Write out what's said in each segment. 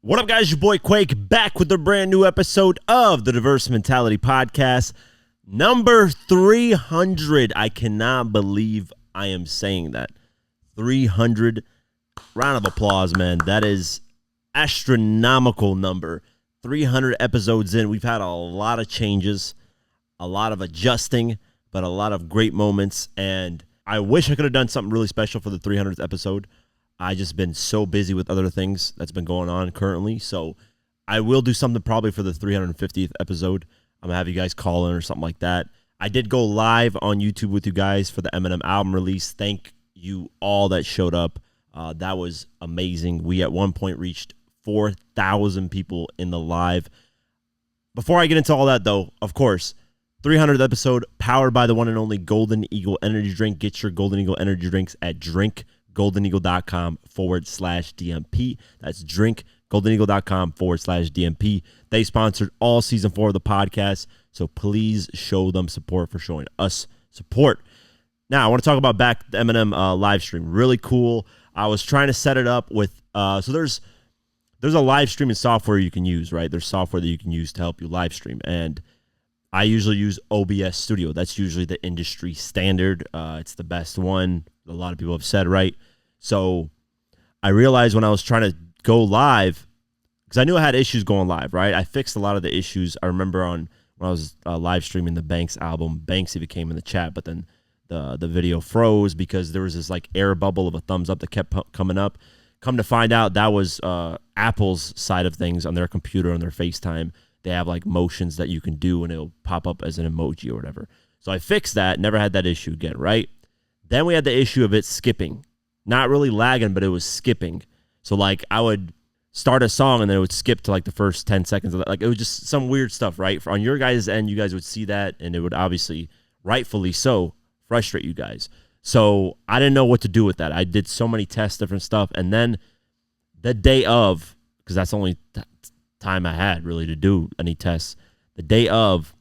What up, guys? Your boy Quake back with a brand new episode of the Diverse Mentality Podcast, number 300. I cannot believe I am saying that. 300. Round of applause, man. That is astronomical number. 300 episodes in. We've had a lot of changes, a lot of adjusting, but a lot of great moments. And I wish I could have done something really special for the 300th episode. I just been so busy with other things that's been going on currently. So I will do something probably for the 350th episode. I'm going to have you guys call in or something like that. I did go live on YouTube with you guys for the Eminem album release. Thank you all that showed up. That was amazing. We at one point reached 4,000 people in the live. Before I get into all that, though, of course, 300th episode powered by the one and only Golden Eagle Energy Drink. Get your Golden Eagle Energy Drinks at drinkgoldeneagle.com/DMP. That's drinkgoldeneagle.com/DMP. They sponsored all season 4 of the podcast, so please show them support for showing us support. Now, I want to talk about back the Eminem live stream. Really cool. I was trying to set it up with, so there's a live streaming software you can use, right? There's software that you can use to help you live stream, and I usually use OBS Studio. That's usually the industry standard. It's the best one. A lot of people have said, right? So I realized when I was trying to go live, because I knew I had issues going live, right? I fixed a lot of the issues. I remember when I was live streaming the Banks album, Banksy became in the chat, but then the video froze because there was this like air bubble of a thumbs up that kept coming up. Come to find out, that was Apple's side of things on their computer, on their FaceTime. They have like motions that you can do and it'll pop up as an emoji or whatever. So I fixed that, never had that issue again, right? Then we had the issue of it skipping. Not really lagging, but it was skipping. So like I would start a song and then it would skip to like the first 10 seconds of that. Like it was just some weird stuff, right? On your guys' end, you guys would see that and it would obviously, rightfully so, frustrate you guys. So I didn't know what to do with that. I did so many tests, different stuff. And then the day of, because that's the only time I had really to do any tests, the day of,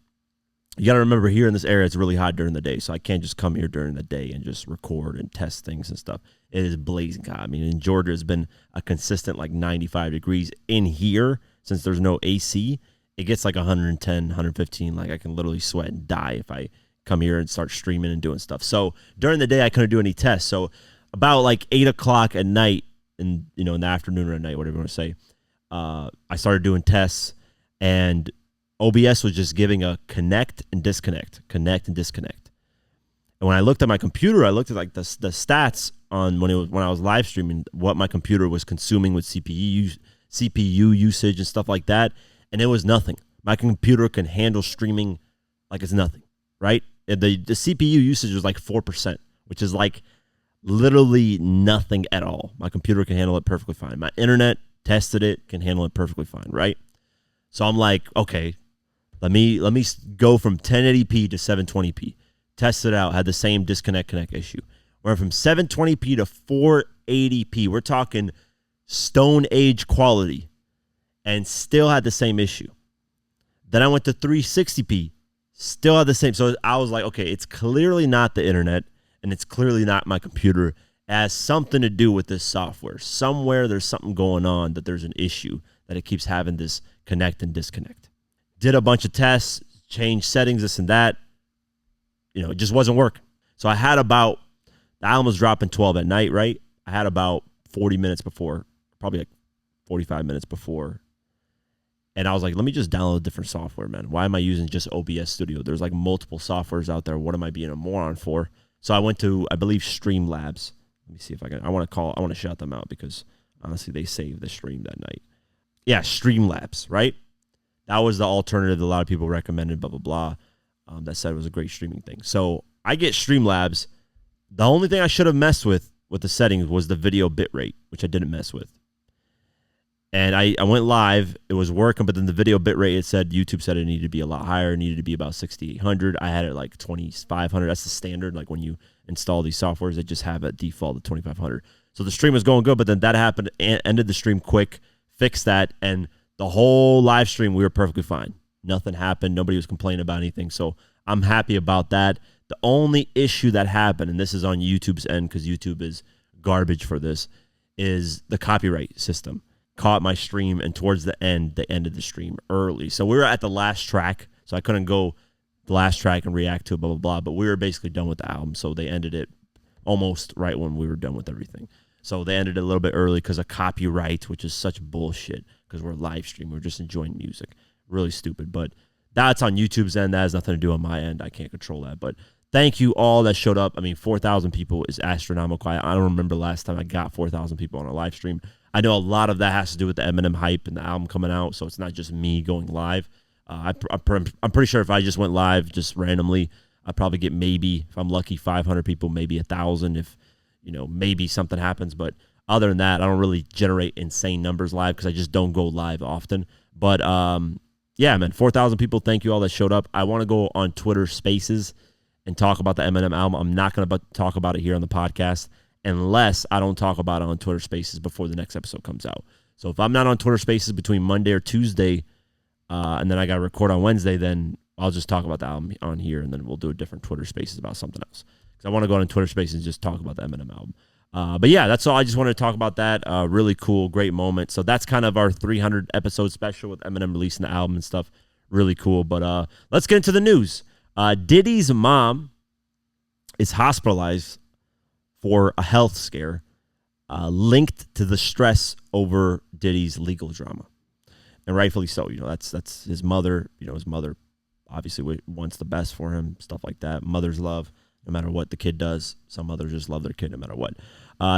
you got to remember here in this area, it's really hot during the day. So I can't just come here during the day and just record and test things and stuff. It is blazing hot. I mean, in Georgia, it's been a consistent like 95 degrees. In here, since there's no AC, it gets like 110, 115. Like I can literally sweat and die if I come here and start streaming and doing stuff. So during the day, I couldn't do any tests. So about like 8 o'clock at night, and in the afternoon or at night, whatever you want to say, I started doing tests, and OBS was just giving a connect and disconnect. And when I looked at my computer, I looked at like the stats on when I was live streaming, what my computer was consuming with CPU usage and stuff like that, and it was nothing. My computer can handle streaming like it's nothing, right? The CPU usage was like 4%, which is like literally nothing at all. My computer can handle it perfectly fine. My internet tested it, can handle it perfectly fine, right? So I'm like, okay, let me go from 1080p to 720p. Test it out, had the same disconnect issue. Went from 720p to 480p. We're talking Stone Age quality, and still had the same issue. Then I went to 360p, still had the same. So I was like, okay, it's clearly not the internet, and it's clearly not my computer. It has something to do with this software. Somewhere there's something going on, that there's an issue, that it keeps having this connect and disconnect. Did a bunch of tests, changed settings, this and that. It just wasn't working. So I had about, the album was dropping 12 at night, right? I had about 40 minutes before, probably like 45 minutes before. And I was like, let me just download different software, man. Why am I using just OBS Studio? There's like multiple softwares out there. What am I being a moron for? So I went to, I believe, Streamlabs. Let me see if I can, I want to shout them out because honestly, they saved the stream that night. Yeah, Streamlabs, right? That was the alternative that a lot of people recommended, blah, blah, blah. That said it was a great streaming thing. So I get Streamlabs. The only thing I should have messed with the settings was the video bitrate, which I didn't mess with. And I went live. It was working, but then the video bitrate, YouTube said it needed to be a lot higher. It needed to be about 6,800. I had it like 2,500. That's the standard. Like when you install these softwares, they just have a default of 2,500. So the stream was going good, but then that happened, ended the stream quick, fixed that, and the whole live stream, we were perfectly fine. Nothing happened. Nobody was complaining about anything. So I'm happy about that. The only issue that happened, and this is on YouTube's end because YouTube is garbage for this, is the copyright system. caught my stream, and towards the end, they ended the stream early. So we were at the last track, so I couldn't go the last track and react to it, blah, blah, blah. But we were basically done with the album, so they ended it almost right when we were done with everything. So they ended it a little bit early because of copyright, which is such bullshit because we're live streaming. We're just enjoying music. Really stupid. But that's on YouTube's end. That has nothing to do on my end. I can't control that. But thank you all that showed up. I mean, 4,000 people is astronomical. I don't remember the last time I got 4,000 people on a live stream. I know a lot of that has to do with the Eminem hype and the album coming out, so it's not just me going live. I'm pretty sure if I just went live just randomly, I'd probably get maybe, if I'm lucky, 500 people, maybe 1,000 if, maybe something happens. But other than that, I don't really generate insane numbers live because I just don't go live often. But, yeah, man, 4,000 people, thank you all that showed up. I want to go on Twitter Spaces and talk about the Eminem album. I'm not going to talk about it here on the podcast unless I don't talk about it on Twitter Spaces before the next episode comes out. So if I'm not on Twitter Spaces between Monday or Tuesday, and then I got to record on Wednesday, then I'll just talk about the album on here, and then we'll do a different Twitter Spaces about something else. Because I want to go on Twitter Spaces and just talk about the Eminem album. But yeah, that's all. I just wanted to talk about that. Really cool, great moment. So that's kind of our 300 episode special with Eminem releasing the album and stuff. Really cool. But let's get into the news. Diddy's mom is hospitalized for a health scare linked to the stress over Diddy's legal drama. And rightfully so. That's his mother. His mother obviously wants the best for him, stuff like that. Mother's love, no matter what the kid does. Some mothers just love their kid no matter what.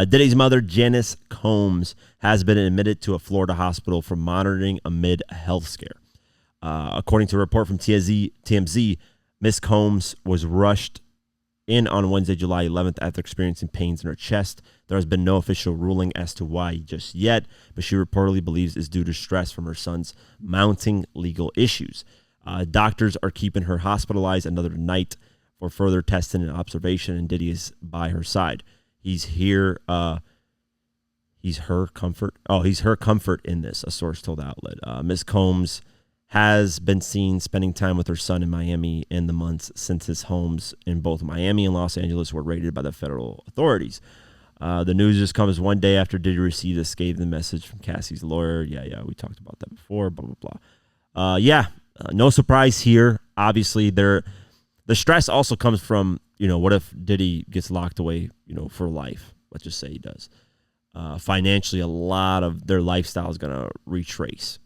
Diddy's mother, Janice Combs, has been admitted to a Florida hospital for monitoring amid a health scare. According to a report from TMZ, Miss Combs was rushed in on Wednesday, July 11th, after experiencing pains in her chest. There has been no official ruling as to why just yet, but she reportedly believes it's due to stress from her son's mounting legal issues. Doctors are keeping her hospitalized another night for further testing and observation, and Diddy is by her side. He's here. He's her comfort. Oh, he's her comfort in this, a source told the outlet. Miss Combs has been seen spending time with her son in Miami in the months since his homes in both Miami and Los Angeles were raided by the federal authorities. The news just comes one day after Diddy received a scathing message from Cassie's lawyer. Yeah, we talked about that before, blah, blah, blah. No surprise here. Obviously, the stress also comes from, what if Diddy gets locked away, for life? Let's just say he does. Financially, a lot of their lifestyle is going to retrace,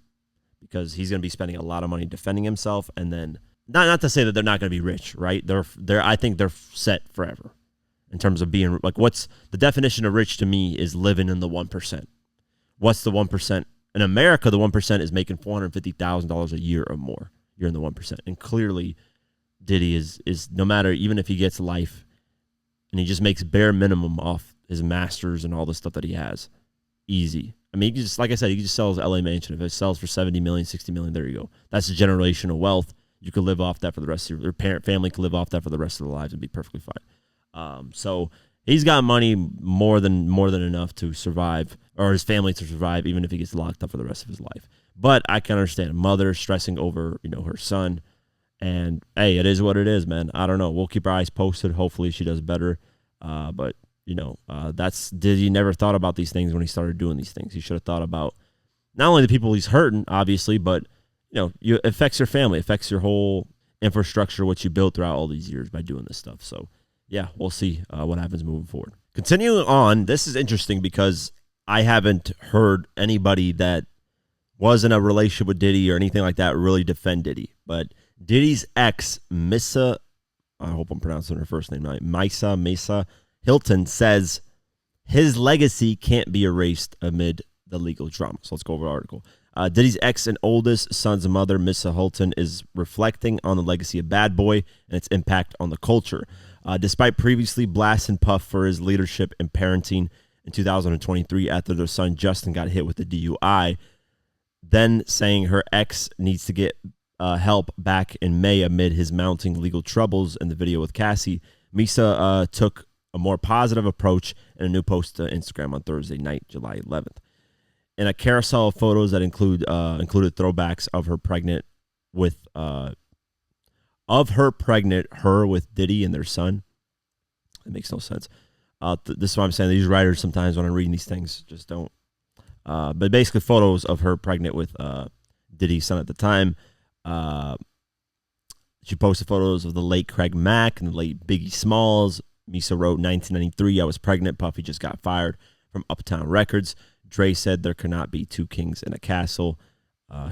because he's going to be spending a lot of money defending himself, and then not to say that they're not going to be rich, right? I think they're set forever in terms of being like, what's the definition of rich to me is living in the 1%. What's the 1%? In America, the 1% is making $450,000 a year or more. You're in the 1%. And clearly Diddy is no matter, even if he gets life and he just makes bare minimum off his masters and all the stuff that he has, easy. I mean, like I said, he can just sell his LA mansion. If it sells for 70 million, 60 million, there you go. That's a generational wealth. You could live off that for the rest of your parent family could live off that for the rest of their lives and be perfectly fine. So he's got money more than enough to survive, or his family to survive, even if he gets locked up for the rest of his life. But I can understand a mother stressing over, her son. And hey, it is what it is, man. I don't know. We'll keep our eyes posted. Hopefully she does better. But that's Diddy never thought about these things when he started doing these things. He should have thought about not only the people he's hurting, obviously, but it affects your family, affects your whole infrastructure, what you built throughout all these years by doing this stuff. So yeah, we'll see what happens moving forward. Continuing on, this is interesting because I haven't heard anybody that was in a relationship with Diddy or anything like that really defend Diddy. But Diddy's ex, Misa, I hope I'm pronouncing her first name right, Misa Hilton, says his legacy can't be erased amid the legal drama. So let's go over the article. Diddy's ex and oldest son's mother, Misa Hilton, is reflecting on the legacy of Bad Boy and its impact on the culture. Despite previously blasting Puff for his leadership in parenting in 2023 after their son Justin got hit with a DUI, then saying her ex needs to get help back in May amid his mounting legal troubles in the video with Cassie, Misa took a more positive approach in a new post to Instagram on Thursday night, July 11th. In a carousel of photos that included throwbacks of her pregnant with Diddy and their son. It makes no sense. This is what I'm saying. These writers sometimes when I'm reading these things just don't. But basically photos of her pregnant with Diddy's son at the time. Uh, she posted photos of the late Craig Mack and the late Biggie Smalls. Misa wrote 1993, I was pregnant. Puffy just got fired from Uptown Records. Dre said there cannot be two kings in a castle.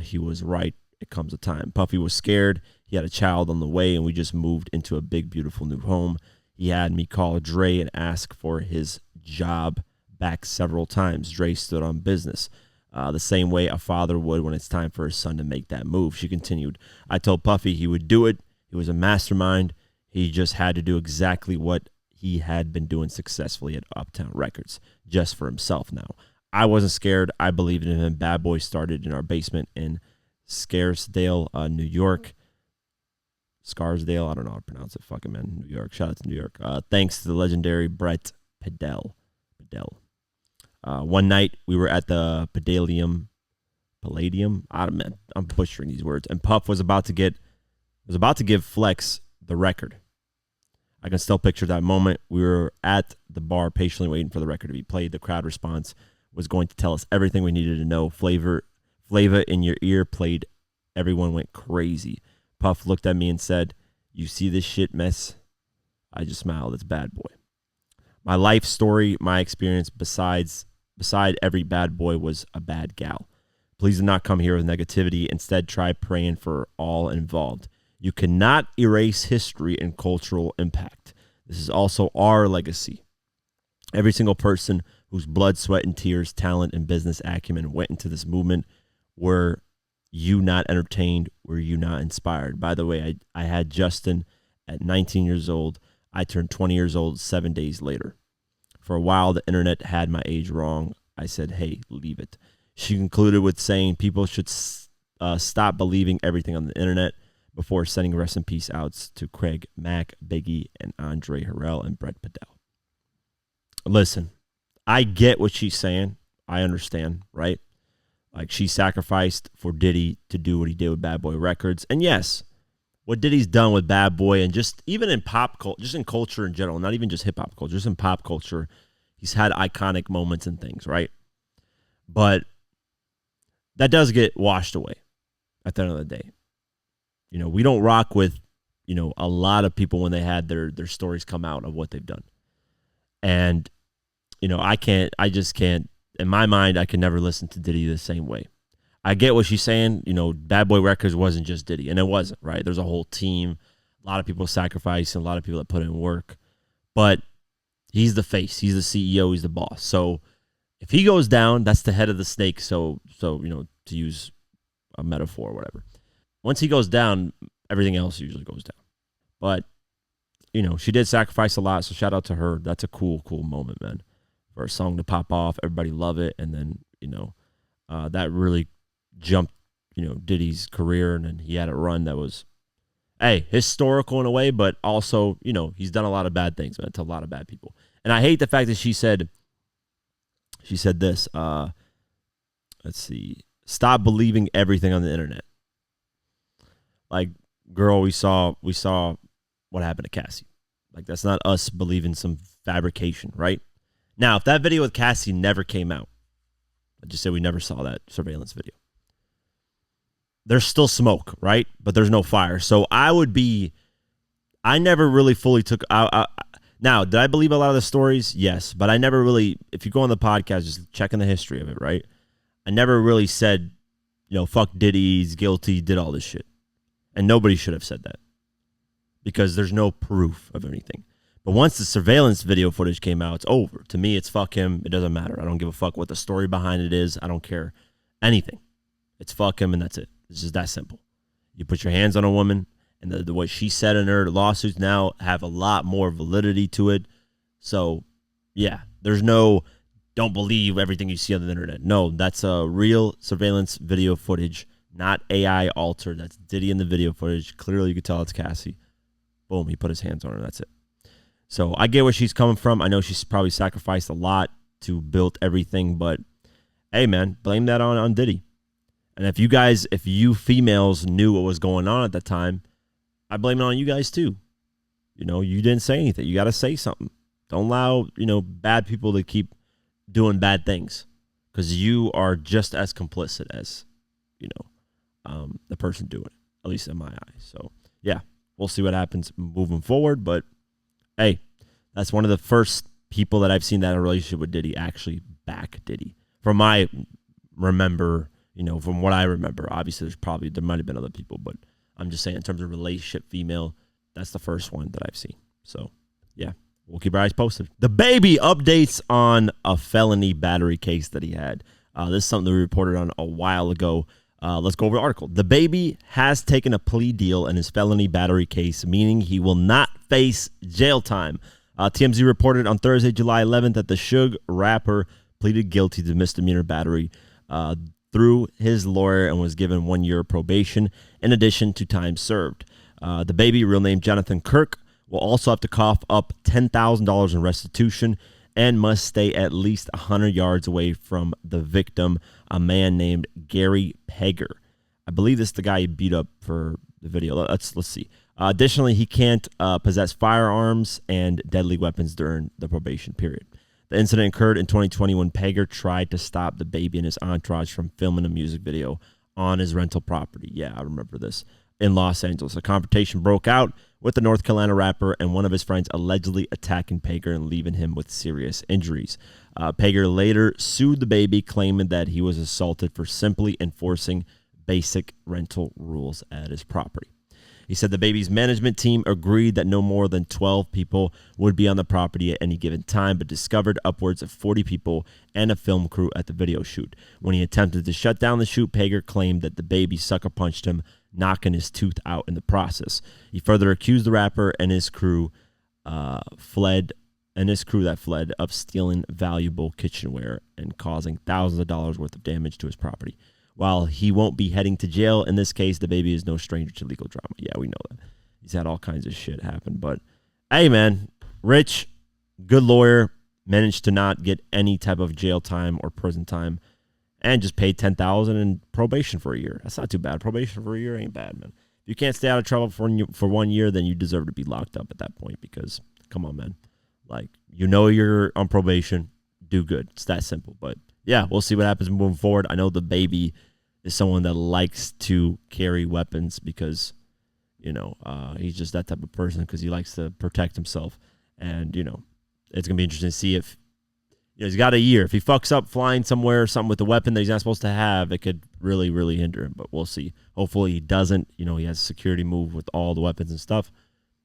He was right. It comes a time. Puffy was scared. He had a child on the way, and we just moved into a big, beautiful new home. He had me call Dre and ask for his job back several times. Dre stood on business. The same way a father would when it's time for his son to make that move. She continued, I told Puffy he would do it. He was a mastermind. He just had to do exactly what he had been doing successfully at Uptown Records, just for himself now. I wasn't scared. I believed in him. Bad Boy started in our basement in Scarsdale, New York. Scarsdale, I don't know how to pronounce it. Fucking man, New York. Shout out to New York. Thanks to the legendary Brett Padell. One night we were at the Palladium. I'm butchering these words. And Puff was about to give Flex the record. I can still picture that moment. We were at the bar patiently waiting for the record to be played. The crowd response was going to tell us everything we needed to know. Flavor in your ear played. Everyone went crazy. Puff looked at me and said, you see this shit mess? I just smiled. It's Bad Boy. My life story, my experience beside every bad boy was a bad gal. Please do not come here with negativity. Instead, try praying for all involved. You cannot erase history and cultural impact. This is also our legacy. Every single person whose blood, sweat, and tears, talent, and business acumen went into this movement, were you not entertained? Were you not inspired? By the way, I had Justin at 19 years old. I turned 20 years old 7 days later. For a while, the internet had my age wrong. I said, hey, leave it. She concluded with saying people should stop believing everything on the internet, before sending rest in peace outs to Craig Mack, Biggie, and Andre Harrell and Brett Padell. Listen, I get what she's saying. I understand, right? Like, she sacrificed for Diddy to do what he did with Bad Boy Records. And yes, what Diddy's done with Bad Boy, and just even in pop culture, just in culture in general, not even just hip hop culture, just in pop culture, he's had iconic moments and things, right? But that does get washed away at the end of the day. You know, we don't rock with, you know, a lot of people when they had their stories come out of what they've done. And, you know, I just can't, in my mind, I can never listen to Diddy the same way. I get what she's saying. You know, Bad Boy Records wasn't just Diddy, and it wasn't, right? There's a whole team, a lot of people sacrificing, a lot of people that put in work. But he's the face, he's the CEO, he's the boss. So if he goes down, that's the head of the snake. So you know, to use a metaphor or whatever. Once he goes down, everything else usually goes down. But, you know, she did sacrifice a lot, so shout out to her. That's a cool moment, man. For a song to pop off, everybody love it, and then, you know, that really jumped, you know, Diddy's career, and then he had a run that was, hey, historical in a way, but also, you know, he's done a lot of bad things, man, to a lot of bad people. And I hate the fact that she said this, let's see, stop believing everything on the internet. Like, girl, we saw what happened to Cassie. Like, that's not us believing some fabrication, right? Now, if that video with Cassie never came out, I just say we never saw that surveillance video. There's still smoke, right? But there's no fire. So I never really fully took now, did I believe a lot of the stories? Yes. But I never really, if you go on the podcast, just checking the history of it, right? I never really said, you know, fuck Diddy, he's guilty, did all this shit. And nobody should have said that, because there's no proof of anything. But once the surveillance video footage came out, it's over. To me, it's fuck him. It doesn't matter. I don't give a fuck what the story behind it is. I don't care anything. It's fuck him, and that's it. It's just that simple. You put your hands on a woman, and the what she said in her lawsuits now have a lot more validity to it. So, yeah, there's no don't believe everything you see on the internet. No, that's a real surveillance video footage, not AI altered. That's Diddy in the video footage. Clearly, you could tell it's Cassie. Boom, he put his hands on her. That's it. So I get where she's coming from. I know she's probably sacrificed a lot to build everything, but hey, man, blame that on Diddy. And if you females knew what was going on at the time, I blame it on you guys too. You know, you didn't say anything. You got to say something. Don't allow, you know, bad people to keep doing bad things. because you are just as complicit as, the person doing it, at least in my eyes. So, yeah, we'll see what happens moving forward. But, hey, that's one of the first people that I've seen that in a relationship with Diddy actually back Diddy. From what I remember, obviously there might have been other people, but I'm just saying in terms of relationship female, that's the first one that I've seen. So, yeah, we'll keep our eyes posted. DaBaby updates on a felony battery case that he had. This is something that we reported on a while ago. Let's go over the article. DaBaby has taken a plea deal in his felony battery case, meaning he will not face jail time. TMZ reported on Thursday, July 11th, that the Suge rapper pleaded guilty to misdemeanor battery through his lawyer and was given 1 year probation in addition to time served. DaBaby, real name Jonathan Kirk, will also have to cough up $10,000 in restitution and must stay at least 100 yards away from the victim, a man named Gary Pegger. I believe this is the guy he beat up for the video. Let's see. Additionally, he can't possess firearms and deadly weapons during the probation period. The incident occurred in 2020 when Pegger tried to stop DaBaby and his entourage from filming a music video on his rental property. Yeah, I remember this. In Los Angeles, a confrontation broke out with the North Carolina rapper and one of his friends allegedly attacking Pegger and leaving him with serious injuries. Pegger later sued DaBaby, claiming that he was assaulted for simply enforcing basic rental rules at his property. He said DaBaby's management team agreed that no more than 12 people would be on the property at any given time, but discovered upwards of 40 people and a film crew at the video shoot. When he attempted to shut down the shoot, Pegger claimed that DaBaby sucker punched him, knocking his tooth out in the process. He further accused the rapper and his crew that fled of stealing valuable kitchenware and causing thousands of dollars worth of damage to his property. While he won't be heading to jail in this case, DaBaby is no stranger to legal drama. Yeah, we know that. He's had all kinds of shit happen. But, hey, man, rich, good lawyer, managed to not get any type of jail time or prison time, and just paid $10,000 in probation for a year. That's not too bad. Probation for a year ain't bad, man. If you can't stay out of trouble for 1 year, then you deserve to be locked up at that point because, come on, man. Like, you're on probation, do good. It's that simple. But, yeah, we'll see what happens moving forward. I know DaBaby is someone that likes to carry weapons because, he's just that type of person because he likes to protect himself. And, it's going to be interesting to see if, he's got a year. If he fucks up flying somewhere or something with a weapon that he's not supposed to have, it could really, really hinder him. But we'll see. Hopefully he doesn't. He has a security move with all the weapons and stuff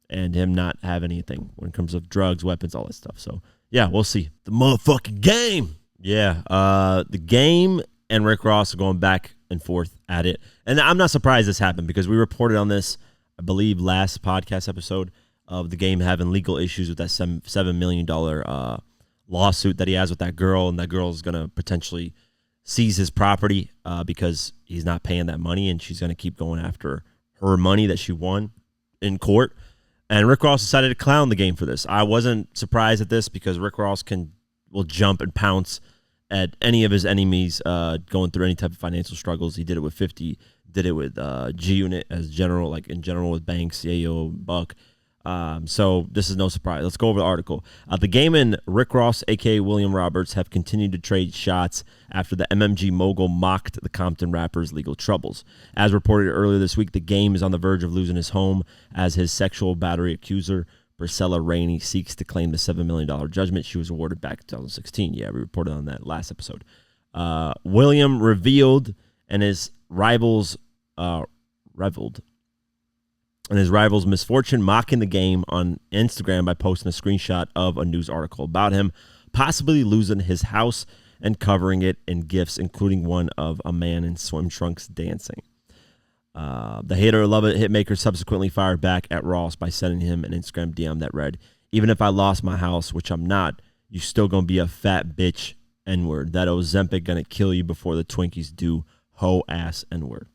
and him not have anything when it comes to drugs, weapons, all that stuff. So, yeah, we'll see. The motherfucking game. Yeah, the game and Rick Ross are going back and forth at it. And I'm not surprised this happened because we reported on this, I believe, last podcast episode of the game having legal issues with that $7 million lawsuit that he has with that girl, and that girl is going to potentially seize his property because he's not paying that money, and she's going to keep going after her money that she won in court. And Rick Ross decided to clown the game for this. I wasn't surprised at this because Rick Ross will jump and pounce at any of his enemies going through any type of financial struggles. He did it with 50, did it with G-Unit as general, like in general with Banks, Yayo, Buck. So this is no surprise. Let's go over the article. The game and Rick Ross, a.k.a. William Roberts, have continued to trade shots after the MMG mogul mocked the Compton rapper's legal troubles. As reported earlier this week, the game is on the verge of losing his home as his sexual battery accuser, Priscilla Rainey, seeks to claim the $7 million judgment she was awarded back in 2016. Yeah, we reported on that last episode. William revealed and his rivals reveled in his rival's misfortune, mocking the game on Instagram by posting a screenshot of a news article about him possibly losing his house and covering it in gifs, including one of a man in swim trunks dancing. The hater love it hitmaker subsequently fired back at Ross by sending him an Instagram DM that read, "Even if I lost my house, which I'm not, you still gonna be a fat bitch N-word. That Ozempic gonna kill you before the Twinkies do, hoe ass N-word."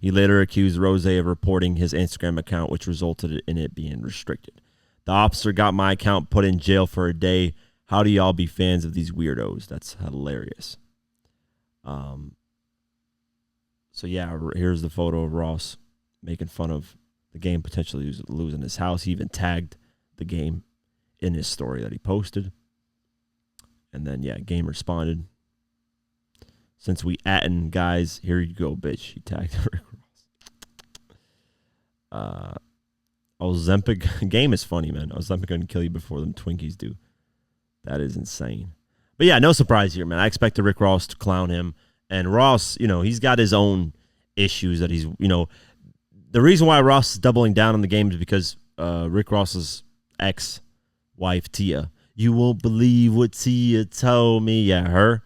He later accused Rose of reporting his Instagram account, which resulted in it being restricted. "The officer got my account put in jail for a day. How do y'all be fans of these weirdos?" That's hilarious. So yeah, here's the photo of Ross making fun of the game potentially losing his house. He even tagged the game in his story that he posted. And then, yeah, game responded. Since we attin' guys, here you go, bitch. He tagged Rick Ross. Ozempic game is funny, man. Ozempic gonna kill you before them Twinkies do. That is insane. But yeah, no surprise here, man. I expected Rick Ross to clown him. And Ross, he's got his own issues that he's, the reason why Ross is doubling down on the game is because Rick Ross's ex-wife, Tia, you won't believe what Tia told me. Yeah, her.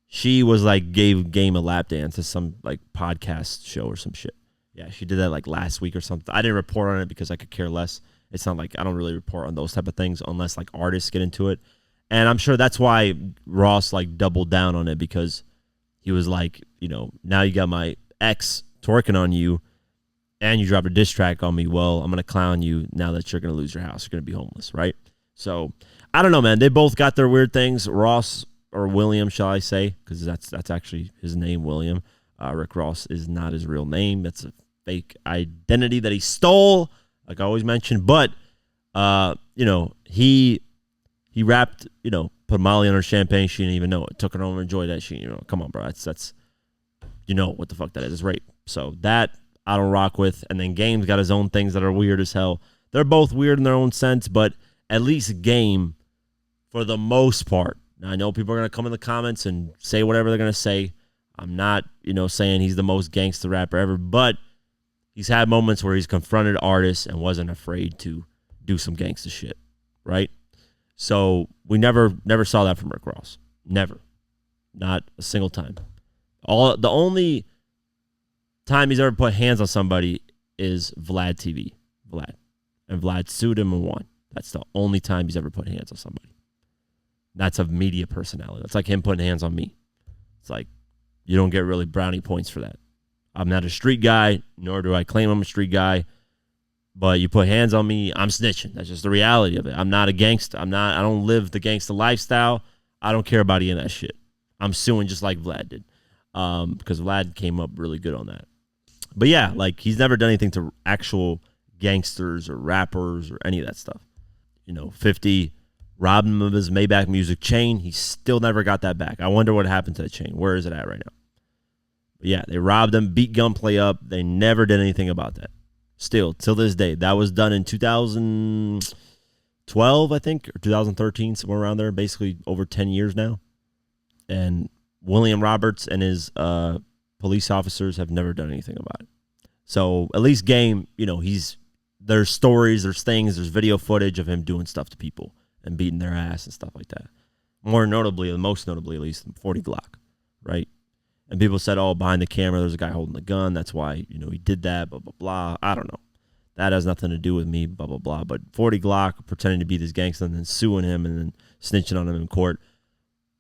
She was like, gave Game a lap dance to some like podcast show or some shit. Yeah, she did that like last week or something. I didn't report on it because I could care less. It's not like I don't really report on those type of things unless like artists get into it. And I'm sure that's why Ross like doubled down on it, because he was like, now you got my ex twerking on you and you dropped a diss track on me. Well, I'm going to clown you now that you're going to lose your house. You're going to be homeless, right? So I don't know, man. They both got their weird things. Ross, or William, shall I say, because that's actually his name, William. Rick Ross is not his real name. That's a fake identity that he stole, like I always mention. But, he rapped, put Molly on her champagne. She didn't even know it. Took her home and enjoyed that. She, come on, bro. That's what the fuck that is. It's rape. So that I don't rock with. And then Game's got his own things that are weird as hell. They're both weird in their own sense, but at least Game, for the most part, now, I know people are going to come in the comments and say whatever they're going to say. I'm not, saying he's the most gangster rapper ever, but he's had moments where he's confronted artists and wasn't afraid to do some gangster shit, right? So we never saw that from Rick Ross. Never. Not a single time. The only time he's ever put hands on somebody is Vlad TV. Vlad. And Vlad sued him and won. That's the only time he's ever put hands on somebody. That's a media personality. That's like him putting hands on me. It's like, you don't get really brownie points for that. I'm not a street guy, nor do I claim I'm a street guy. But you put hands on me, I'm snitching. That's just the reality of it. I'm not a gangster. I don't live the gangster lifestyle. I don't care about any of that shit. I'm suing just like Vlad did. Because Vlad came up really good on that. But yeah, like he's never done anything to actual gangsters or rappers or any of that stuff. 50 robbed him of his Maybach Music chain. He still never got that back. I wonder what happened to the chain. Where is it at right now? But yeah, they robbed him, beat Gunplay up. They never did anything about that. Still, till this day. That was done in 2012, I think, or 2013, somewhere around there. Basically over 10 years now. And William Roberts and his police officers have never done anything about it. So at least Game, there's stories, there's things, there's video footage of him doing stuff to people and beating their ass and stuff like that. Most notably, at least, 40 Glock, right? And people said, behind the camera, there's a guy holding the gun. That's why, he did that, blah, blah, blah. I don't know. That has nothing to do with me, blah, blah, blah. But 40 Glock pretending to be this gangster and then suing him and then snitching on him in court.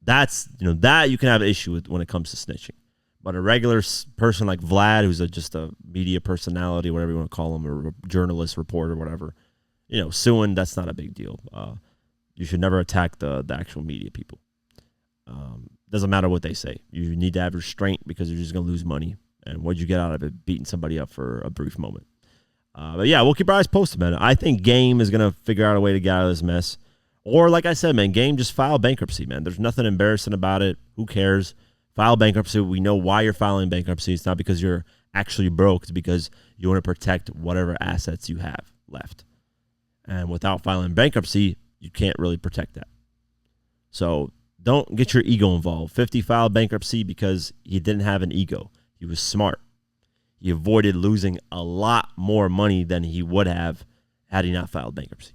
That's, that you can have an issue with when it comes to snitching. But a regular person like Vlad, who's just a media personality, whatever you want to call him, or a journalist, reporter, whatever, suing, that's not a big deal. You should never attack the actual media people. Doesn't matter what they say. You need to have restraint because you're just going to lose money. And what'd you get out of it? Beating somebody up for a brief moment. But yeah, we'll keep our eyes posted, man. I think Game is going to figure out a way to get out of this mess. Or like I said, man, Game just file bankruptcy, man. There's nothing embarrassing about it. Who cares? File bankruptcy. We know why you're filing bankruptcy. It's not because you're actually broke. It's because you want to protect whatever assets you have left. And without filing bankruptcy, you can't really protect that. So don't get your ego involved. 50 filed bankruptcy because he didn't have an ego. He was smart. He avoided losing a lot more money than he would have had he not filed bankruptcy.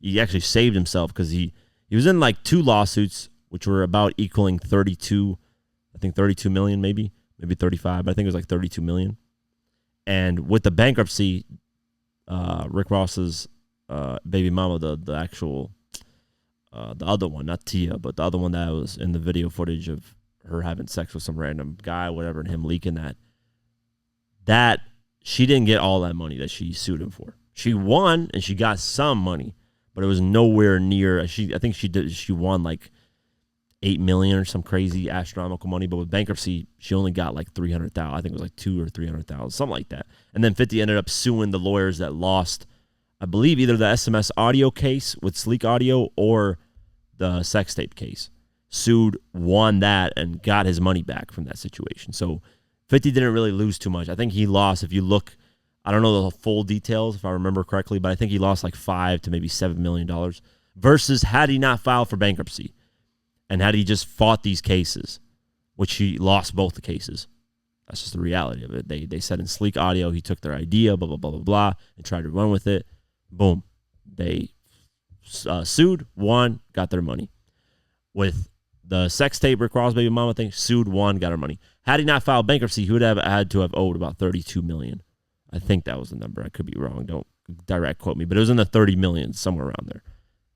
He actually saved himself because he was in like 2 lawsuits, which were about equaling 32 million, maybe 35. But I think it was like 32 million. And with the bankruptcy, Rick Ross's baby mama, the actual, the other one, not Tia, but the other one that was in the video footage of her having sex with some random guy, whatever, and him leaking that she didn't get all that money that she sued him for. She won and she got some money, but it was nowhere near. I think she won like $8 million or some crazy astronomical money, but with bankruptcy, she only got like $300,000. I think it was like $200,000 or $300,000, something like that. And then 50 ended up suing the lawyers that lost, I believe, either the SMS audio case with Sleek Audio or the sex tape case. sued, won that, and got his money back from that situation. So 50 didn't really lose too much. I think he lost, if you look, I don't know the full details if I remember correctly, but I think he lost like $5 to maybe $7 million versus had he not filed for bankruptcy and had he just fought these cases, which he lost both the cases. That's just the reality of it. They said in sleek audio he took their idea, blah, blah, blah, blah, blah, and tried to run with it. Boom. They sued, won, got their money. With the sex tape Rick Ross baby mama thing, sued, won, got her money. Had he not filed bankruptcy, he would have had to have owed about $32 million. I think that was the number. I could be wrong. Don't direct quote me, but it was in the 30 million, somewhere around there.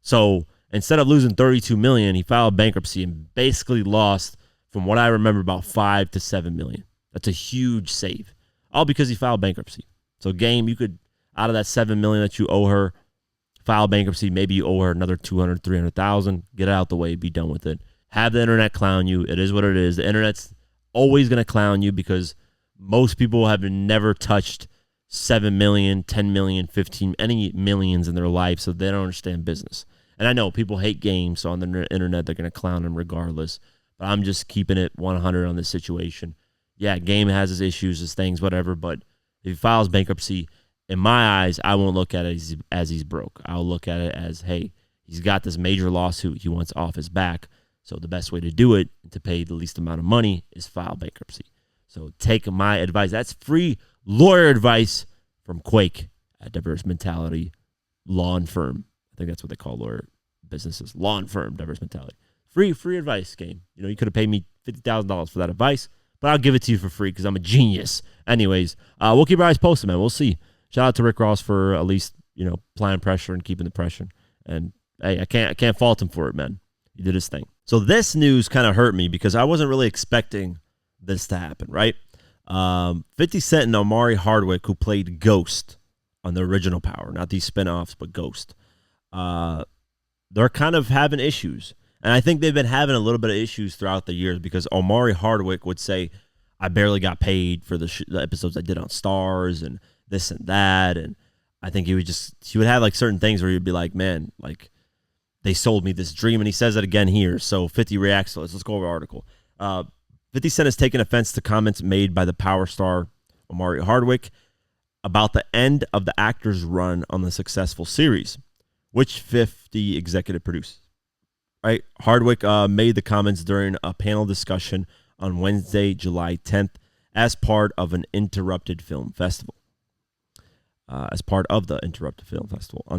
So instead of losing $32 million, he filed bankruptcy and basically lost, from what I remember, about $5 to $7 million. That's a huge save, all because he filed bankruptcy. So Game, you could, out of that $7 million that you owe her, file bankruptcy. Maybe you owe her another $200,000, $300,000. Get it out the way. Be done with it. Have the internet clown you. It is what it is. The internet's always going to clown you because most people have never touched 7 million, 10 million, 15, any millions in their life, so they don't understand business. And I know people hate games, so on the internet they're going to clown him regardless. But I'm just keeping it 100 on this situation. Yeah, Game has his issues, his things, whatever, but if he files bankruptcy, in my eyes, I won't look at it as he's broke. I'll look at it as, hey, he's got this major lawsuit he wants off his back, so the best way to do it, to pay the least amount of money, is file bankruptcy. So take my advice. That's free lawyer advice from Quake at Diverse Mentality Law and Firm. I think that's what they call lawyer businesses. Law and Firm, Diverse Mentality. Free advice, Game. You know, you could have paid me $50,000 for that advice, but I'll give it to you for free because I'm a genius. Anyways, we'll keep our eyes posted, man. We'll see. Shout out to Rick Ross for at least, you know, applying pressure and keeping the pressure. And hey, I can't fault him for it, man. He did his thing. So this news kind of hurt me because I wasn't really expecting this to happen, right? 50 Cent and Omari Hardwick, who played Ghost on the original Power, not these spinoffs, but Ghost. They're kind of having issues. And I think they've been having a little bit of issues throughout the years because Omari Hardwick would say, I barely got paid for the episodes I did on Stars and this and that. And I think he would have like certain things where he'd be like, man, like they sold me this dream. And he says it again here. So 50 reacts to this. Let's go over the article. 50 Cent has taken offense to comments made by the Power star Omari Hardwick about the end of the actor's run on the successful series, which 50 executive produced. Right, Hardwick made the comments during a panel discussion on Wednesday, July 10th, as part of an interrupted film festival. On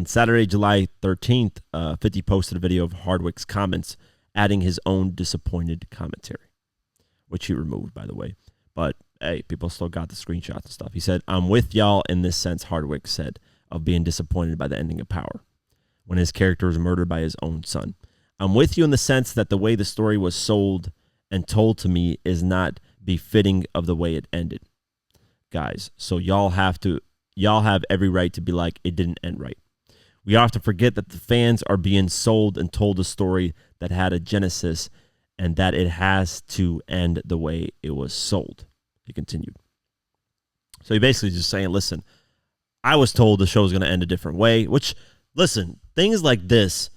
Saturday, July 13th, 50 posted a video of Hardwick's comments, adding his own disappointed commentary, which he removed, by the way. But, hey, people still got the screenshots and stuff. He said, I'm with y'all in this sense, Hardwick said, of being disappointed by the ending of Power, when his character was murdered by his own son. I'm with you in the sense that the way the story was sold and told to me is not befitting of the way it ended. Guys, so y'all have every right to be like, it didn't end right. We often forget that the fans are being sold and told a story that had a genesis and that it has to end the way it was sold. He continued. So he basically just saying, listen, I was told the show was going to end a different way, which, listen, things like this,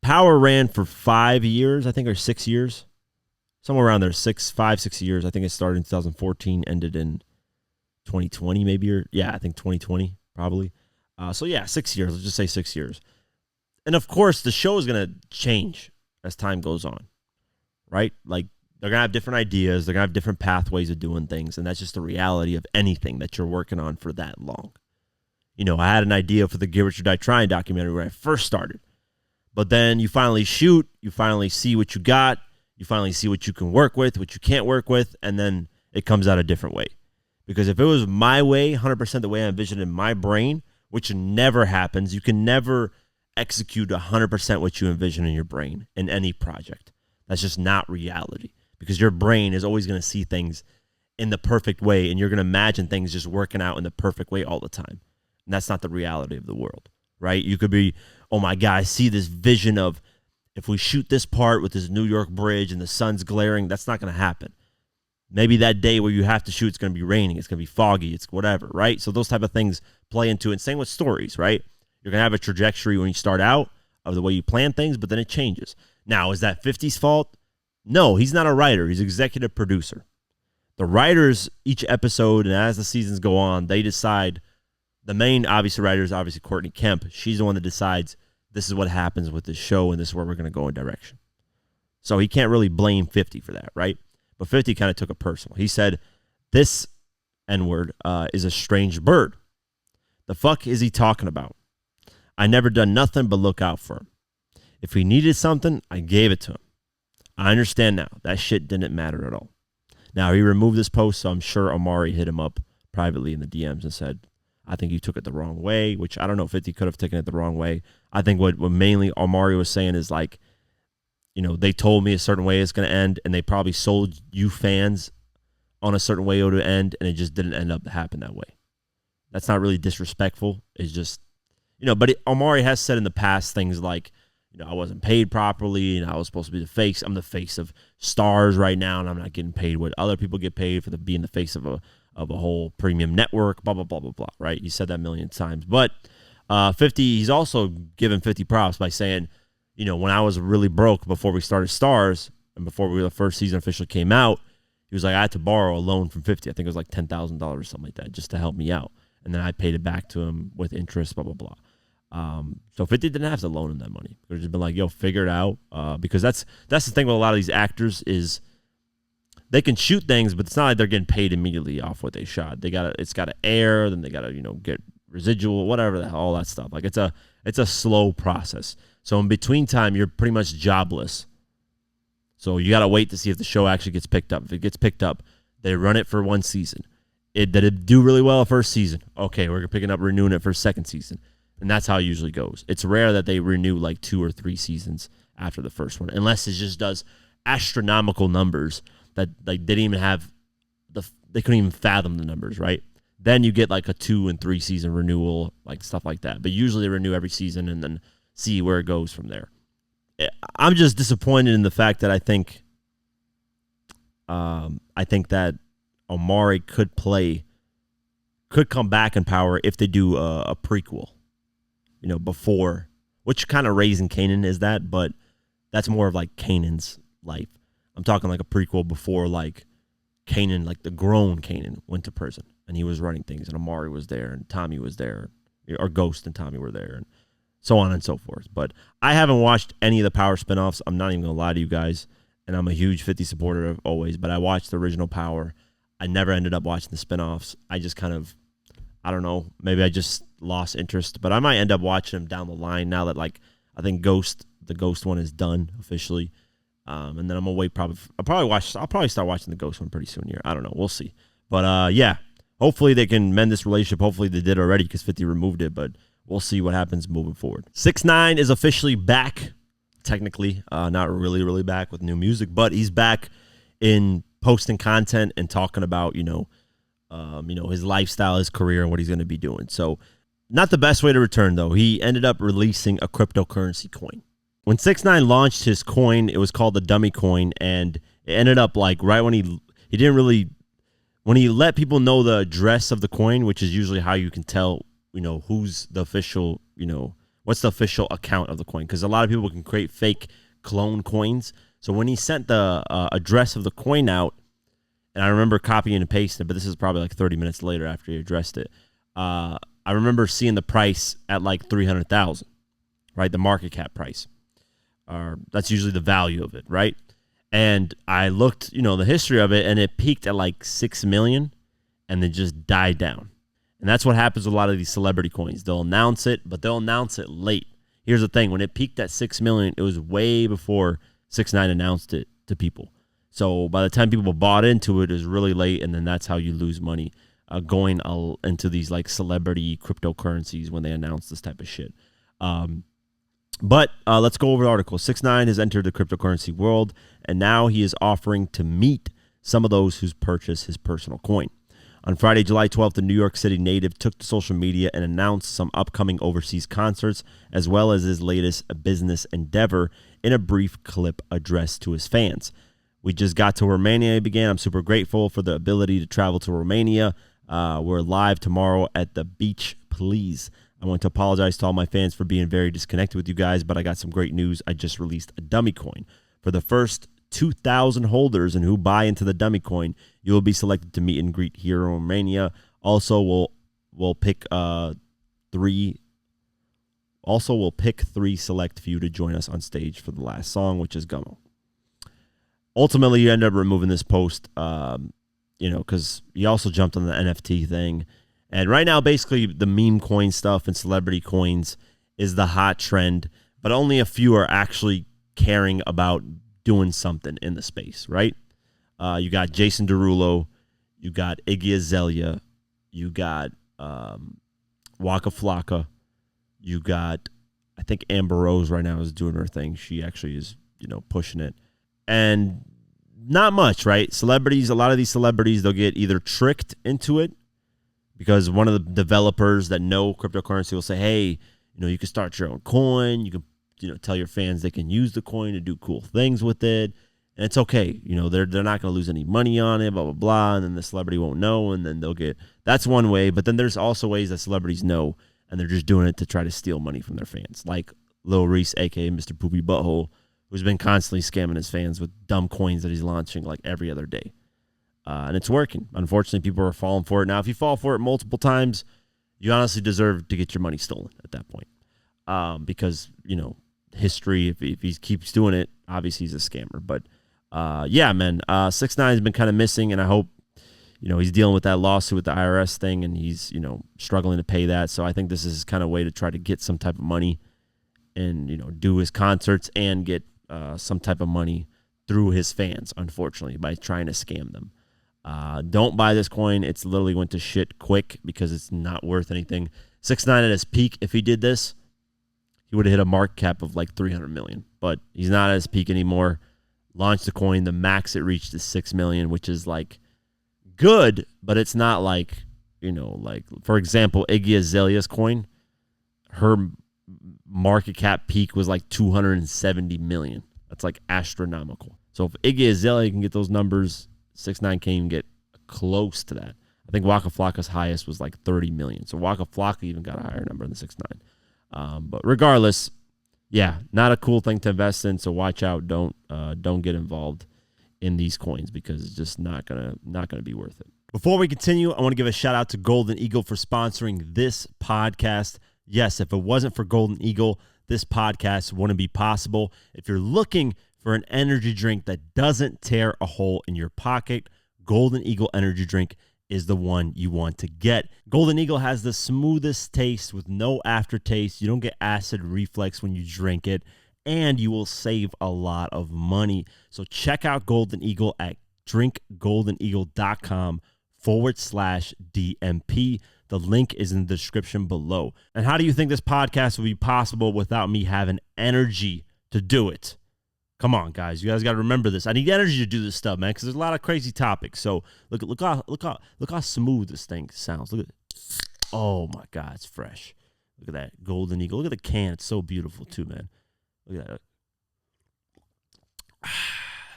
Power ran for 5 years, I think, or 6 years. Somewhere around there, 6 years. I think it started in 2014, ended in 2020 maybe. I think 2020 probably. 6 years. Let's just say 6 years. And, of course, the show is going to change as time goes on, right? Like, they're going to have different ideas. They're going to have different pathways of doing things, and that's just the reality of anything that you're working on for that long. You know, I had an idea for the Get Rich or Die Trying documentary when I first started. But then you finally shoot, you finally see what you got, you finally see what you can work with, what you can't work with, and then it comes out a different way. Because if it was my way, 100% the way I envisioned in my brain, which never happens, you can never execute 100% what you envision in your brain in any project. That's just not reality. Because your brain is always going to see things in the perfect way, and you're going to imagine things just working out in the perfect way all the time. And that's not the reality of the world, right? You could be, oh my God, I see this vision of if we shoot this part with this New York bridge and the sun's glaring, that's not going to happen. Maybe that day where you have to shoot, it's going to be raining, it's going to be foggy, it's whatever, right? So those type of things play into it. And same with stories, right? You're going to have a trajectory when you start out of the way you plan things, but then it changes. Now, is that 50's fault? No, he's not a writer. He's executive producer. The writers, each episode, and as the seasons go on, they decide. The main, obviously, writer is obviously Courtney Kemp. She's the one that decides this is what happens with this show and this is where we're going to go in direction. So he can't really blame 50 for that, right? But 50 kind of took it personal. He said, this N-word is a strange bird. The fuck is he talking about? I never done nothing but look out for him. If he needed something, I gave it to him. I understand now. That shit didn't matter at all. Now, he removed this post, so I'm sure Omari hit him up privately in the DMs and said, I think you took it the wrong way, which I don't know if 50 could have taken it the wrong way. I think what mainly Omari was saying is like, you know, they told me a certain way it's going to end, and they probably sold you fans on a certain way it would end, and it just didn't end up to happen that way. That's not really disrespectful. It's just, you know, but Omari has said in the past things like, you know, I wasn't paid properly, and I was supposed to be the face. I'm the face of stars right now, and I'm not getting paid what other people get paid for being the face of a whole premium network, blah, blah, blah, blah, blah, right? He said that a million times. But 50, he's also given 50 props by saying, you know, when I was really broke before we started Stars and before the first season officially came out, he was like, I had to borrow a loan from 50. I think it was like $10,000 or something like that just to help me out. And then I paid it back to him with interest, blah, blah, blah. So 50 didn't have to loan him that money. They've just been like, yo, figure it out. Because that's the thing with a lot of these actors is they can shoot things, but it's not like they're getting paid immediately off what they shot. It's gotta air, then they gotta, you know, get residual, whatever the hell, all that stuff. Like it's a slow process. So in between time, you're pretty much jobless. So you gotta wait to see if the show actually gets picked up. If it gets picked up, they run it for one season. Did it do really well first season? Okay, we're picking up renewing it for second season. And that's how it usually goes. It's rare that they renew like 2 or 3 seasons after the first one, unless it just does astronomical numbers that like they didn't even have they couldn't even fathom the numbers, right? Then you get like a 2 and 3 season renewal, like stuff like that. But usually they renew every season and then see where it goes from there. I'm just disappointed in the fact that I think that Omari could come back in power if they do a prequel. You know, before, which kind of Raising Kanan is that, but that's more of like Kanan's life. I'm talking like a prequel before like Kanan, like the grown Kanan went to prison and he was running things and Omari was there and Tommy was there, or Ghost and Tommy were there and so on and so forth. But I haven't watched any of the Power spinoffs. I'm not even going to lie to you guys, and I'm a huge 50 supporter of always, but I watched the original Power. I never ended up watching the spinoffs. I just kind of, I don't know, maybe I just lost interest, but I might end up watching them down the line now that like I think the Ghost one is done officially, and then I'm gonna wait. I'll probably start watching the Ghost one pretty soon here. I don't know, we'll see. But yeah, hopefully they can mend this relationship. Hopefully they did already because 50 removed it, but we'll see what happens moving forward. 6ix9ine is officially back, technically, not really back with new music, but he's back in posting content and talking about his lifestyle, his career, and what he's going to be doing. So not the best way to return, though. He ended up releasing a cryptocurrency coin. When 6ix9ine launched his coin, it was called the Dummy Coin, and it ended up like right when he didn't really, when he let people know the address of the coin, which is usually how you can tell, who's the official, what's the official account of the coin, because a lot of people can create fake clone coins. So when he sent the address of the coin out, and I remember copying and pasting it, but this is probably like 30 minutes later after he addressed it. I remember seeing the price at like 300,000, right? The market cap price. That's usually the value of it, right? And I looked, the history of it, and it peaked at like 6 million and then just died down. And that's what happens with a lot of these celebrity coins. They'll announce it, but they'll announce it late. Here's the thing. When it peaked at 6 million, it was way before 6ix9ine announced it to people. So by the time people bought into it, it was really late, and then that's how you lose money going into these like celebrity cryptocurrencies when they announce this type of shit. But let's go over the article. 6ix9ine has entered the cryptocurrency world, and now he is offering to meet some of those who's purchased his personal coin. On Friday, July 12th, the New York City native took to social media and announced some upcoming overseas concerts, as well as his latest business endeavor in a brief clip addressed to his fans. We just got to Romania, he began. I'm super grateful for the ability to travel to Romania. We're live tomorrow at the beach, please. I want to apologize to all my fans for being very disconnected with you guys, but I got some great news. I just released a dummy coin. For the first 2,000 holders and who buy into the dummy coin, you will be selected to meet and greet Hero Mania. Also, we'll pick three select few to join us on stage for the last song, which is Gummo. Ultimately, you end up removing this post, because he also jumped on the NFT thing. And right now, basically, the meme coin stuff and celebrity coins is the hot trend, but only a few are actually caring about doing something in the space, right? You got Jason Derulo, you got Iggy Azalea, you got Waka Flocka, you got, I think Amber Rose right now is doing her thing. She actually is, pushing it. And not much, right? Celebrities, a lot of these celebrities, they'll get either tricked into it because one of the developers that know cryptocurrency will say, hey, you can start your own coin. You can, tell your fans they can use the coin to do cool things with it. And it's okay. They're not going to lose any money on it, blah, blah, blah. And then the celebrity won't know. And then they'll get, that's one way. But then there's also ways that celebrities know and they're just doing it to try to steal money from their fans. Like Lil Reese, a.k.a. Mr. Poopy Butthole, who's been constantly scamming his fans with dumb coins that he's launching like every other day. And it's working. Unfortunately, people are falling for it. Now, if you fall for it multiple times, you honestly deserve to get your money stolen at that point. Because, history, if he keeps doing it, obviously he's a scammer. But, yeah, man, 6ix9ine has been kind of missing, and I hope, he's dealing with that lawsuit with the IRS thing, and he's, struggling to pay that. So I think this is his kind of way to try to get some type of money and, do his concerts and get some type of money through his fans, unfortunately, by trying to scam them. Don't buy this coin. It's literally went to shit quick because it's not worth anything. 6ix9ine at his peak, if he did this, he would have hit a market cap of like 300 million. But he's not at his peak anymore. Launched the coin. The max it reached is 6 million, which is like good, but it's not like, like, for example, Iggy Azalea's coin, her market cap peak was like 270 million. That's like astronomical. So if Iggy Azalea can get those numbers, 6ix9ine can't even get close to that. I think Waka Flocka's highest was like 30 million. So Waka Flocka even got a higher number than 6ix9ine. But regardless, yeah, not a cool thing to invest in. So watch out. Don't get involved in these coins because it's just not gonna be worth it. Before we continue, I want to give a shout out to Golden Eagle for sponsoring this podcast. Yes, if it wasn't for Golden Eagle, this podcast wouldn't be possible. If you're looking for an energy drink that doesn't tear a hole in your pocket, Golden Eagle energy drink is the one you want to get. Golden Eagle has the smoothest taste with no aftertaste. You don't get acid reflux when you drink it, and you will save a lot of money. So check out Golden Eagle at drinkgoldeneagle.com/DMP. The link is in the description below. And how do you think this podcast would be possible without me having energy to do it? Come on, guys. You guys got to remember this. I need energy to do this stuff, man, because there's a lot of crazy topics. So look how smooth this thing sounds. Look at it. Oh, my God. It's fresh. Look at that Golden Eagle. Look at the can. It's so beautiful, too, man. Look at that.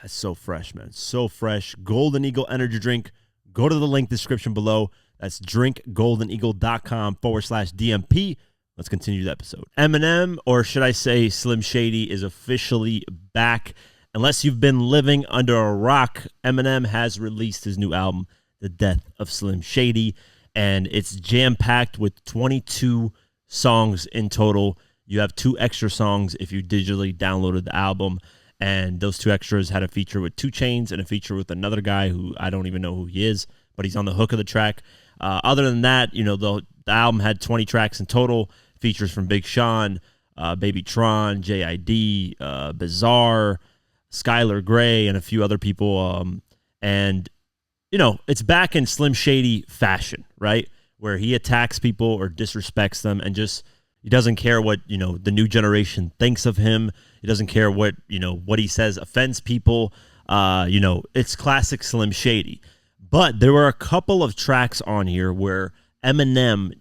That's so fresh, man. So fresh. Golden Eagle energy drink. Go to the link description below. That's drinkgoldeneagle.com/DMP. Let's continue the episode. Eminem, or should I say Slim Shady, is officially back. Unless you've been living under a rock, Eminem has released his new album, The Death of Slim Shady, and it's jam-packed with 22 songs in total. You have 2 extra songs if you digitally downloaded the album, and those 2 extras had a feature with 2 Chainz and a feature with another guy who I don't even know who he is, but he's on the hook of the track. Other than that, the album had 20 tracks in total. Features from Big Sean, Baby Tron, JID, Bizarre, Skylar Grey, and a few other people. And it's back in Slim Shady fashion, right? Where he attacks people or disrespects them and just, he doesn't care what, the new generation thinks of him. He doesn't care what, what he says offends people. It's classic Slim Shady. But there were a couple of tracks on here where Eminem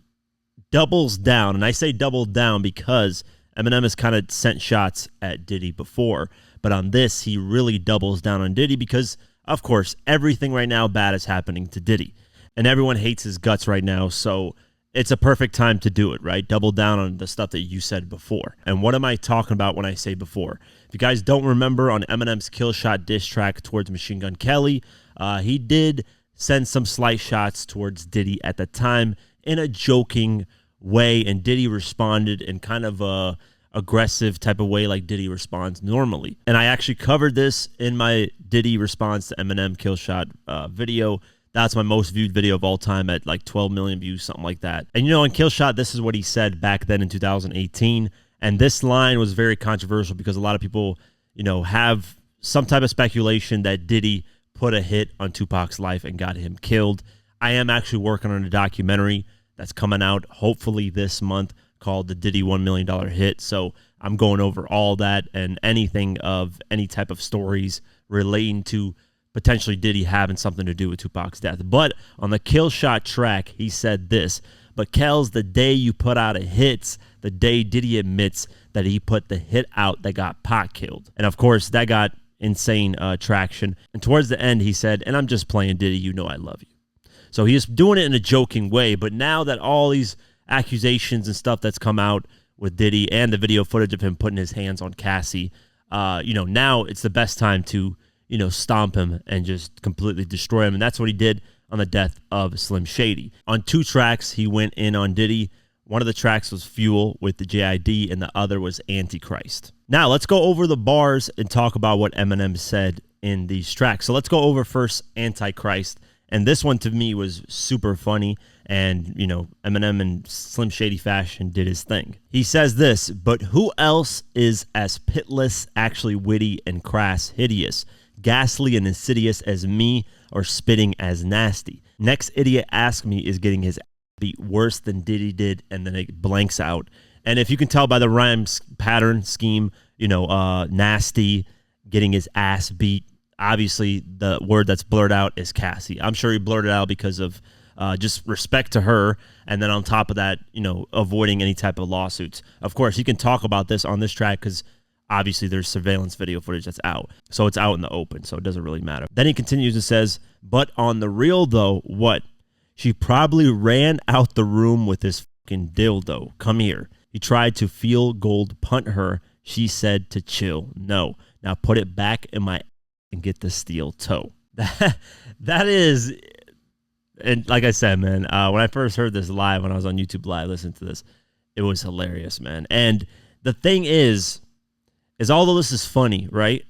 doubles down, and I say double down because Eminem has kind of sent shots at Diddy before, but on this, he really doubles down on Diddy because, of course, everything right now bad is happening to Diddy, and everyone hates his guts right now, so it's a perfect time to do it, right? Double down on the stuff that you said before. And what am I talking about when I say before? If you guys don't remember, on Eminem's Kill Shot diss track towards Machine Gun Kelly, he did send some slight shots towards Diddy at the time in a joking way, and Diddy responded in kind of a aggressive type of way like Diddy responds normally. And I actually covered this in my Diddy response to Eminem Kill Shot video. That's my most viewed video of all time at like 12 million views, something like that. And you know, on Kill Shot, this is what he said back then in 2018. And this line was very controversial because a lot of people, you know, have some type of speculation that Diddy put a hit on Tupac's life and got him killed. I am actually working on a documentary that's coming out hopefully this month called the Diddy $1 Million Hit. So I'm going over all that and anything of any type of stories relating to potentially Diddy having something to do with Tupac's death. But on the Kill Shot track, he said this: "But Kells, the day you put out a hits, the day Diddy admits that he put the hit out that got Pac killed." And of course, that got insane traction. And towards the end, he said, "And I'm just playing Diddy, you know I love you." So he's doing it in a joking way. But now that all these accusations and stuff that's come out with Diddy and the video footage of him putting his hands on Cassie, you know, now it's the best time to, you know, stomp him and just completely destroy him. And that's what he did on the death of Slim Shady. On 2 tracks, he went in on Diddy. One of the tracks was Fuel with the JID, and the other was Antichrist. Now, let's go over the bars and talk about what Eminem said in these tracks. So let's go over first Antichrist. And this one to me was super funny. And, you know, Eminem in Slim Shady fashion did his thing. He says this: "But who else is as pitless, actually witty and crass, hideous, ghastly and insidious as me, or spitting as nasty? Next idiot ask me is getting his beat worse than Diddy did," and then it blanks out. And if you can tell by the rhyme pattern scheme, you know, nasty, getting his ass beat, obviously the word that's blurred out is Cassie. I'm sure he blurred it out because of just respect to her, and then on top of that, you know, avoiding any type of lawsuits. Of course, he can talk about this on this track because obviously there's surveillance video footage that's out. So it's out in the open, so it doesn't really matter. Then he continues and says, "But on the real though, what? She probably ran out the room with this fucking dildo. Come here. He tried to field gold punt her. She said to chill. No. Now put it back in my and get the steel toe." That is, and like I said, man, when I first heard this live, when I was on YouTube Live, listening to this, it was hilarious, man. And the thing is although this is funny, right?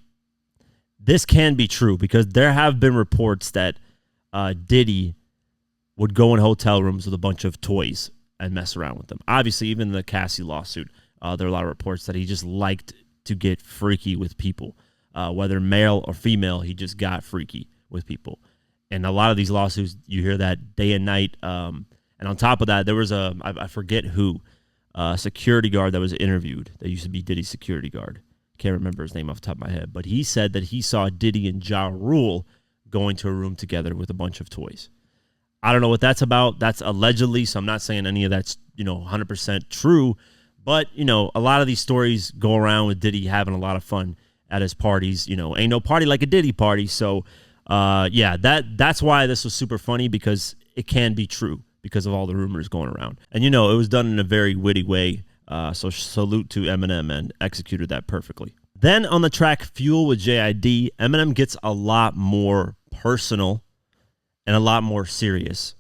This can be true because there have been reports that Diddy would go in hotel rooms with a bunch of toys and mess around with them. Obviously, even the Cassie lawsuit, there are a lot of reports that he just liked to get freaky with people. Whether male or female, he just got freaky with people. And a lot of these lawsuits, you hear that day and night. And on top of that, there was I forget who, security guard that was interviewed that used to be Diddy's security guard. Can't remember his name off the top of my head, but he said that he saw Diddy and Ja Rule going to a room together with a bunch of toys. I don't know what that's about. That's allegedly, so I'm not saying any of that's, you know, 100% true. But, you know, a lot of these stories go around with Diddy having a lot of fun at his parties. You know, ain't no party like a Diddy party. So, yeah, that's why this was super funny, because it can be true because of all the rumors going around. And, you know, it was done in a very witty way. So salute to Eminem, and executed that perfectly. Then on the track Fuel with JID, Eminem gets a lot more personal and a lot more serious.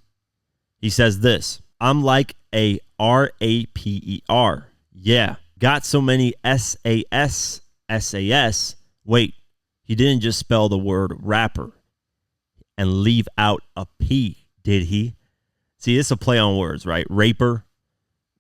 He says this: "I'm like a RAPER. Yeah, got so many SAS. Wait, he didn't just spell the word rapper and leave out a P, did he?" See, this is a play on words, right? Raper,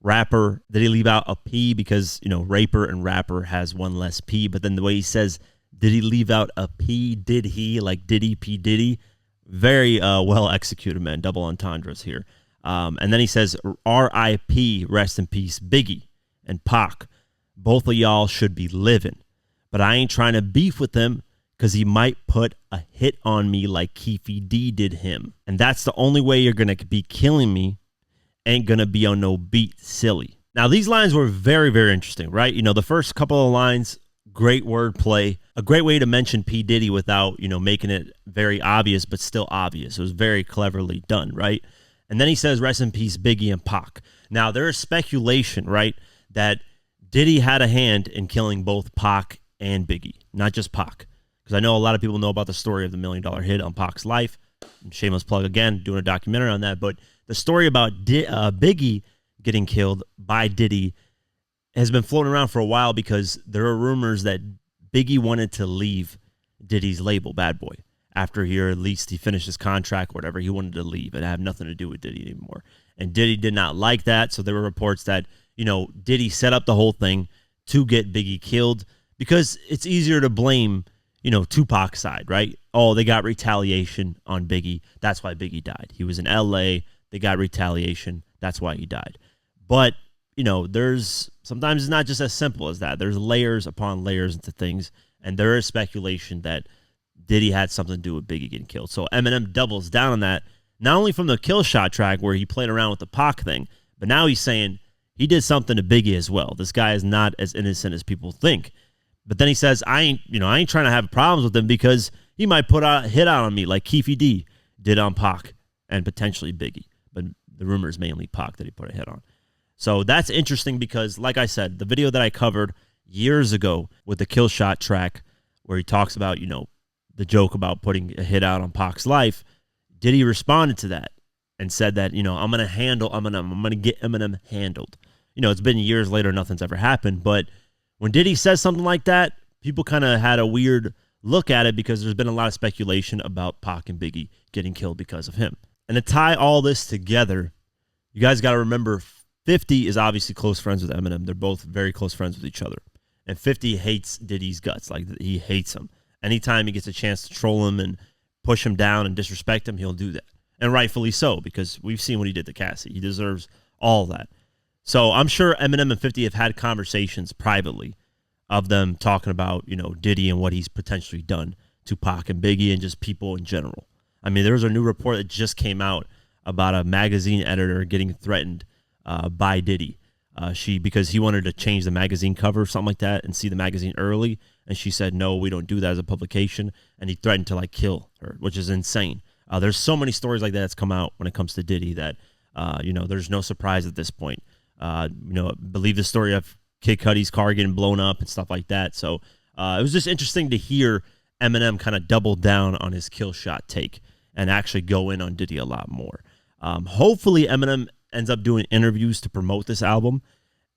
rapper. Did he leave out a P because, you know, raper and rapper has one less P? But then the way he says, did he leave out a P? Did he? Like Diddy, P. Diddy. Very well executed, man. Double entendres here. And then he says, R.I.P. Rest in peace, Biggie and Pac. Both of y'all should be living. But I ain't trying to beef with him because he might put a hit on me like Keefy D did him. And that's the only way you're going to be killing me. Ain't going to be on no beat, silly. Now, these lines were very, very interesting, right? You know, the first couple of lines, great wordplay. A great way to mention P. Diddy without, you know, making it very obvious, but still obvious. It was very cleverly done, right? And then he says, rest in peace, Biggie and Pac. Now, there is speculation, right, that Diddy had a hand in killing both Pac and Biggie, not just Pac. Because I know a lot of people know about the story of the $1 million hit on Pac's life. Shameless plug again, doing a documentary on that. But the story about Biggie getting killed by Diddy has been floating around for a while because there are rumors that Biggie wanted to leave Diddy's label, Bad Boy. After he, or at least he finished his contract, whatever, he wanted to leave and have nothing to do with Diddy anymore. And Diddy did not like that, so there were reports that, Diddy set up the whole thing to get Biggie killed because it's easier to blame, Tupac's side, right? Oh, they got retaliation on Biggie. That's why Biggie died. He was in L.A. They got retaliation. That's why he died. But, there's sometimes it's not just as simple as that. There's layers upon layers into things, and there is speculation that Diddy had something to do with Biggie getting killed. So Eminem doubles down on that, not only from the Kill Shot track where he played around with the Pac thing, but now he's saying he did something to Biggie as well. This guy is not as innocent as people think. But then he says, I ain't trying to have problems with him because he might put a hit out on me like Keefy D did on Pac and potentially Biggie. But the rumor is mainly Pac that he put a hit on. So that's interesting because, like I said, the video that I covered years ago with the Kill Shot track where he talks about, the joke about putting a hit out on Pac's life, Diddy responded to that and said that, I'm going to handle Eminem. I'm going to get Eminem handled. It's been years later, nothing's ever happened. But when Diddy says something like that, people kind of had a weird look at it because there's been a lot of speculation about Pac and Biggie getting killed because of him. And to tie all this together, you guys got to remember 50 is obviously close friends with Eminem. They're both very close friends with each other. And 50 hates Diddy's guts. Like, he hates him. Anytime he gets a chance to troll him and push him down and disrespect him, he'll do that. And rightfully so, because we've seen what he did to Cassie. He deserves all that. So I'm sure Eminem and 50 have had conversations privately of them talking about, Diddy and what he's potentially done to Pac and Biggie and just people in general. I mean, there was a new report that just came out about a magazine editor getting threatened by Diddy. Because he wanted to change the magazine cover or something like that and see the magazine early. And she said, no, we don't do that as a publication. And he threatened to like kill her, which is insane. There's so many stories like that that's come out when it comes to Diddy that, there's no surprise at this point. Believe the story of Kid Cudi's car getting blown up and stuff like that. So it was just interesting to hear Eminem kind of double down on his Kill Shot take and actually go in on Diddy a lot more. Hopefully Eminem ends up doing interviews to promote this album,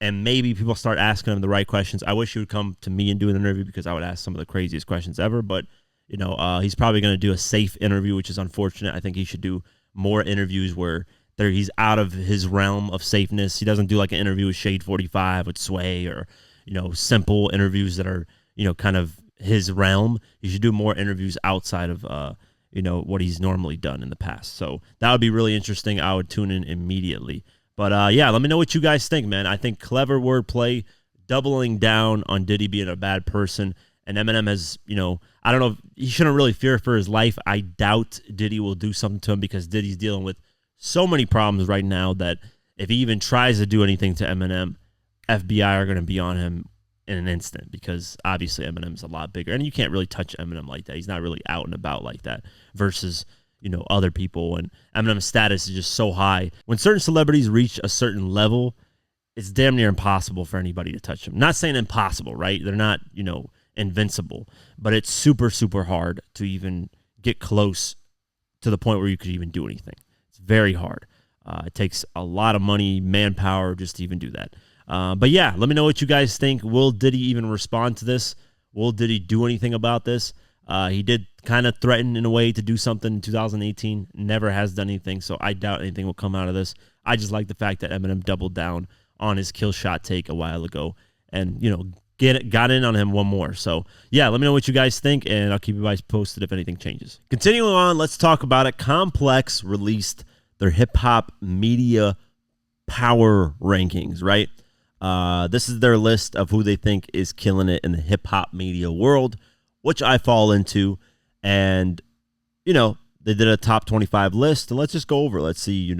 and maybe people start asking him the right questions. I wish he would come to me and do an interview because I would ask some of the craziest questions ever, but he's probably going to do a safe interview, which is unfortunate. I think he should do more interviews where he's out of his realm of safeness. He doesn't do like an interview with Shade 45 with Sway or, simple interviews that are, kind of his realm. He should do more interviews outside of, what he's normally done in the past. So that would be really interesting. I would tune in immediately. But let me know what you guys think, man. I think clever wordplay, doubling down on Diddy being a bad person. And Eminem has, I don't know, he shouldn't really fear for his life. I doubt Diddy will do something to him because Diddy's dealing with so many problems right now that if he even tries to do anything to Eminem, FBI are going to be on him in an instant because obviously Eminem's a lot bigger. And you can't really touch Eminem like that. He's not really out and about like that versus, other people. And Eminem's status is just so high. When certain celebrities reach a certain level, it's damn near impossible for anybody to touch them. Not saying impossible, right? They're not, invincible. But it's super, super hard to even get close to the point where you could even do anything. It's very hard. It takes a lot of money, manpower just to even do that. But yeah, let me know what you guys think. Will Diddy even respond to this? Will Diddy do anything about this? He did kind of threaten in a way to do something in 2018. Never has done anything, so I doubt anything will come out of this. I just like the fact that Eminem doubled down on his Kill Shot take a while ago and, got in on him one more. So, yeah, let me know what you guys think, and I'll keep you guys posted if anything changes. Continuing on, let's talk about it. Complex released their hip-hop media power rankings, right? This is their list of who they think is killing it in the hip-hop media world, which I fall into. And, they did a top 25 list, and let's just go over. Let's see,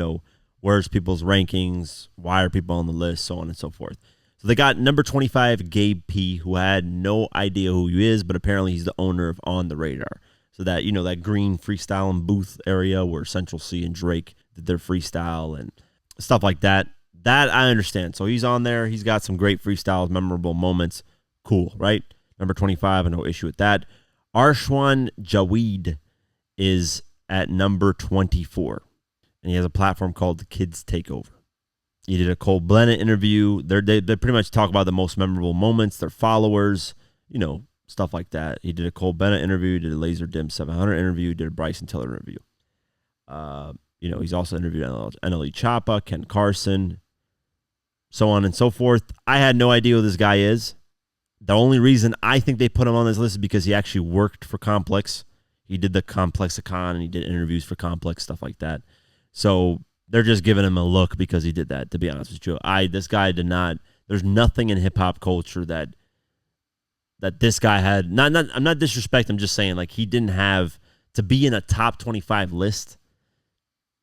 where's people's rankings, why are people on the list, so on and so forth. So they got number 25, Gabe P, who I had no idea who he is, but apparently he's the owner of On the Radar. So that, that green freestyling booth area where Central C and Drake did their freestyle and stuff like that. That I understand. So he's on there. He's got some great freestyles, memorable moments. Cool, right? Number 25, no issue with that. Arshwan Jaweed is at number 24. And he has a platform called The Kids Takeover. He did a Cole Bennett interview. They pretty much talk about the most memorable moments, their followers, stuff like that. He did a Cole Bennett interview, did a Laser Dim 700 interview, did a Bryson Tiller interview. He's also interviewed NLE Choppa, Ken Carson, so on and so forth. I had no idea who this guy is. The only reason I think they put him on this list is because he actually worked for Complex. He did the Complexicon and he did interviews for Complex, stuff like that. So they're just giving him a look because he did that, to be honest with you. This guy did not, there's nothing in hip-hop culture that this guy had. I'm not disrespecting, I'm just saying, like, he didn't have to be in a top 25 list.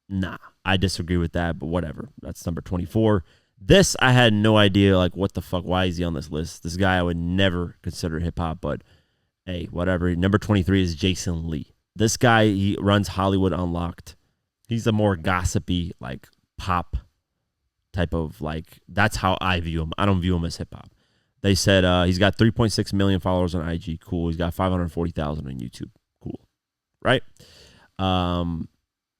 Nah, I disagree with that, but whatever. That's number 24. This, I had no idea, like, what the fuck, why is he on this list? This guy I would never consider hip-hop, but hey, whatever. Number 23 is Jason Lee. This guy, he runs Hollywood Unlocked. He's a more gossipy, like, pop type of, like, that's how I view him. I don't view him as hip-hop. They said he's got 3.6 million followers on IG. Cool. He's got 540,000 on YouTube. Cool. Right?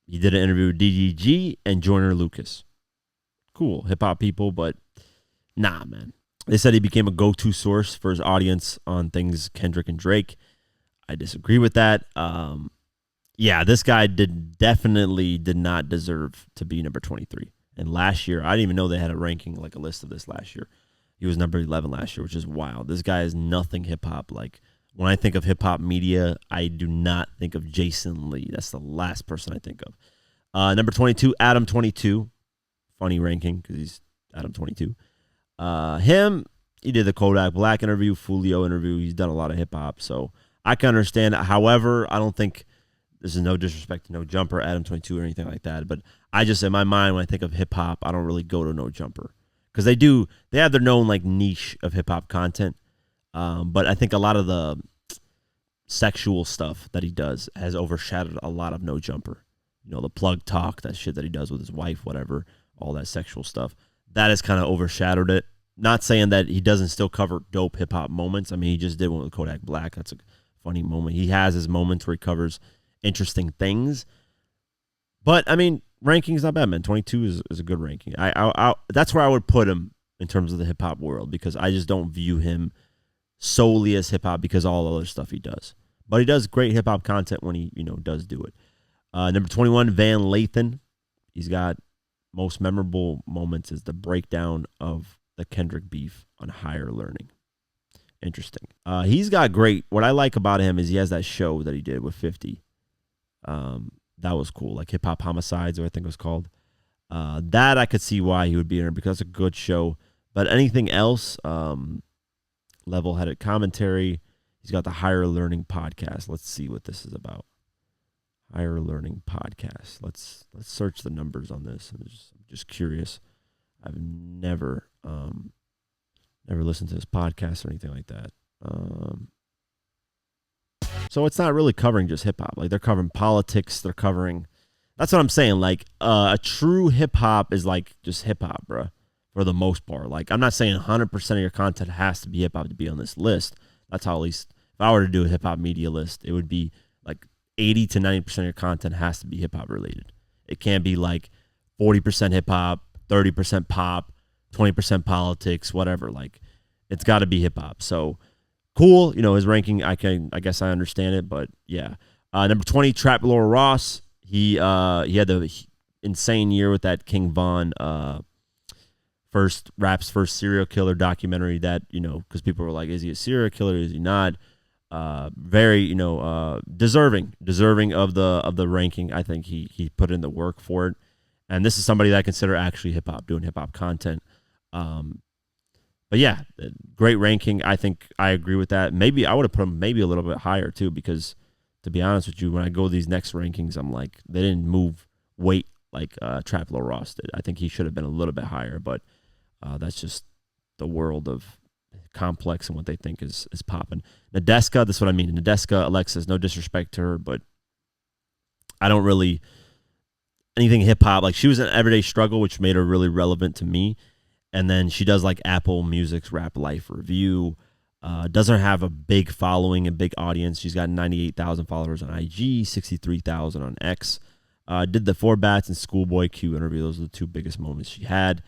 He did an interview with DDG and Joyner Lucas. Cool. Hip-hop people, but nah, man. They said he became a go-to source for his audience on things Kendrick and Drake. I disagree with that. Yeah, this guy definitely did not deserve to be number 23. And last year, I didn't even know they had a ranking, like a list of this last year. He was number 11 last year, which is wild. This guy is nothing hip-hop. Like, when I think of hip-hop media, I do not think of Jason Lee. That's the last person I think of. Number 22, Adam 22. Funny ranking because he's Adam 22. He did the Kodak Black interview, Fulio interview. He's done a lot of hip-hop, so I can understand. However, I don't think this is no disrespect to No Jumper, Adam 22, or anything like that. But I just, in my mind, when I think of hip-hop, I don't really go to No Jumper. Because they have their known, like, niche of hip-hop content. But I think a lot of the sexual stuff that he does has overshadowed a lot of No Jumper. The plug talk, that shit that he does with his wife, whatever, all that sexual stuff. That has kind of overshadowed it. Not saying that he doesn't still cover dope hip-hop moments. I mean, he just did one with Kodak Black. That's a funny moment. He has his moments where he covers interesting things. But, I mean, ranking's not bad, man. 22 is a good ranking. That's where I would put him in terms of the hip-hop world, because I just don't view him solely as hip-hop because of all the other stuff he does. But he does great hip-hop content when he, does do it. Number 21, Van Lathan. He's got most memorable moments is the breakdown of the Kendrick beef on Higher Learning. Interesting. He's got great. What I like about him is he has that show that he did with 50. That was cool, like Hip Hop Homicides, or I think it was called. That I could see why he would be in there, because it's a good show. But anything else, level-headed commentary. He's got the Higher Learning podcast. Let's see what this is about. Higher Learning podcast. Let's search the numbers on this. I'm just curious. I've never listened to this podcast or anything like that. So it's not really covering just hip hop. Like, they're covering politics. They're covering. That's what I'm saying. Like, a true hip hop is like just hip hop, bro, for the most part. Like, I'm not saying 100% of your content has to be hip hop to be on this list. That's how, at least if I were to do a hip hop media list, it would be like 80 to 90% of your content has to be hip hop related. It can't be like 40% hip hop, 30% pop, 20% politics, whatever. Like, it's got to be hip hop. So cool, his ranking. I guess I understand it, but yeah. Number 20, Trap Laura Ross. He had the insane year with that King Von rap's first serial killer documentary. That because people were like, is he a serial killer? Is he not? Very deserving of the ranking. I think he put in the work for it, and this is somebody that I consider actually hip hop, doing hip hop content. But yeah, great ranking. I think I agree with that. Maybe I would have put him maybe a little bit higher too, because to be honest with you, when I go to these next rankings, I'm like, they didn't move weight like Trap Lil Ross did. I think he should have been a little bit higher, but that's just the world of Complex and what they think is popping. Nadeska, that's what I mean. Nadeska, Alexis, no disrespect to her, but I don't really. anything hip hop. Like, she was an Everyday Struggle, which made her really relevant to me. And then she does like Apple Music's Rap Life Review. Doesn't have a big following and big audience. She's got 98,000 followers on IG, 63,000 on X. Did the Four Bats and Schoolboy Q interview. Those are the two biggest moments she had.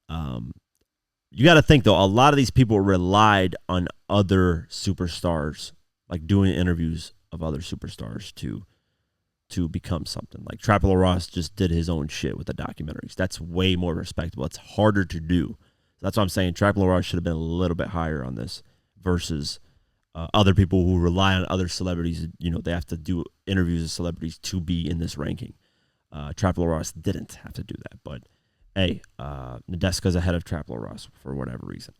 You got to think, though, a lot of these people relied on other superstars, like doing interviews of other superstars to become something. Like Trapper Ross just did his own shit with the documentaries. That's way more respectable. It's harder to do. That's what I'm saying. Trapper Ross should have been a little bit higher on this versus other people who rely on other celebrities. You know, they have to do interviews of celebrities to be in this ranking. Trapper Ross didn't have to do that, but hey, Nadeska's ahead of Trapper Ross for whatever reason.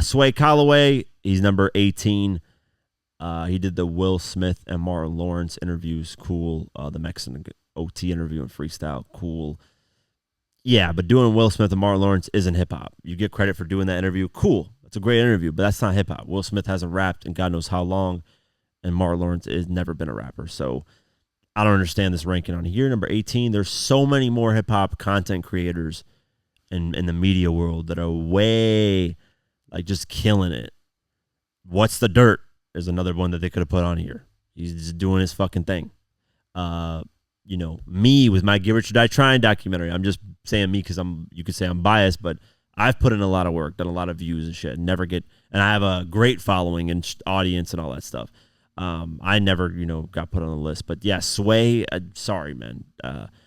Sway Calloway, he's number 18. He did the Will Smith and Martin Lawrence interviews. Cool. The Mexican OT interview and freestyle. Cool. Yeah, but doing Will Smith and Martin Lawrence isn't hip-hop. You get credit for doing that interview. Cool. That's a great interview, but that's not hip-hop. Will Smith hasn't rapped in God knows how long, and Martin Lawrence has never been a rapper. So I don't understand this ranking on here. Number 18, there's so many more hip-hop content creators in the media world that are way, like, just killing it. What's the Dirt is another one that they could have put on here. He's just doing his fucking thing. You know, me with my Get Rich or Die Trying documentary. I'm just saying me because you could say I'm biased, but I've put in a lot of work, done a lot of views and shit. And I have a great following and audience and all that stuff. I never, got put on the list. But yeah, Sway, sorry, man.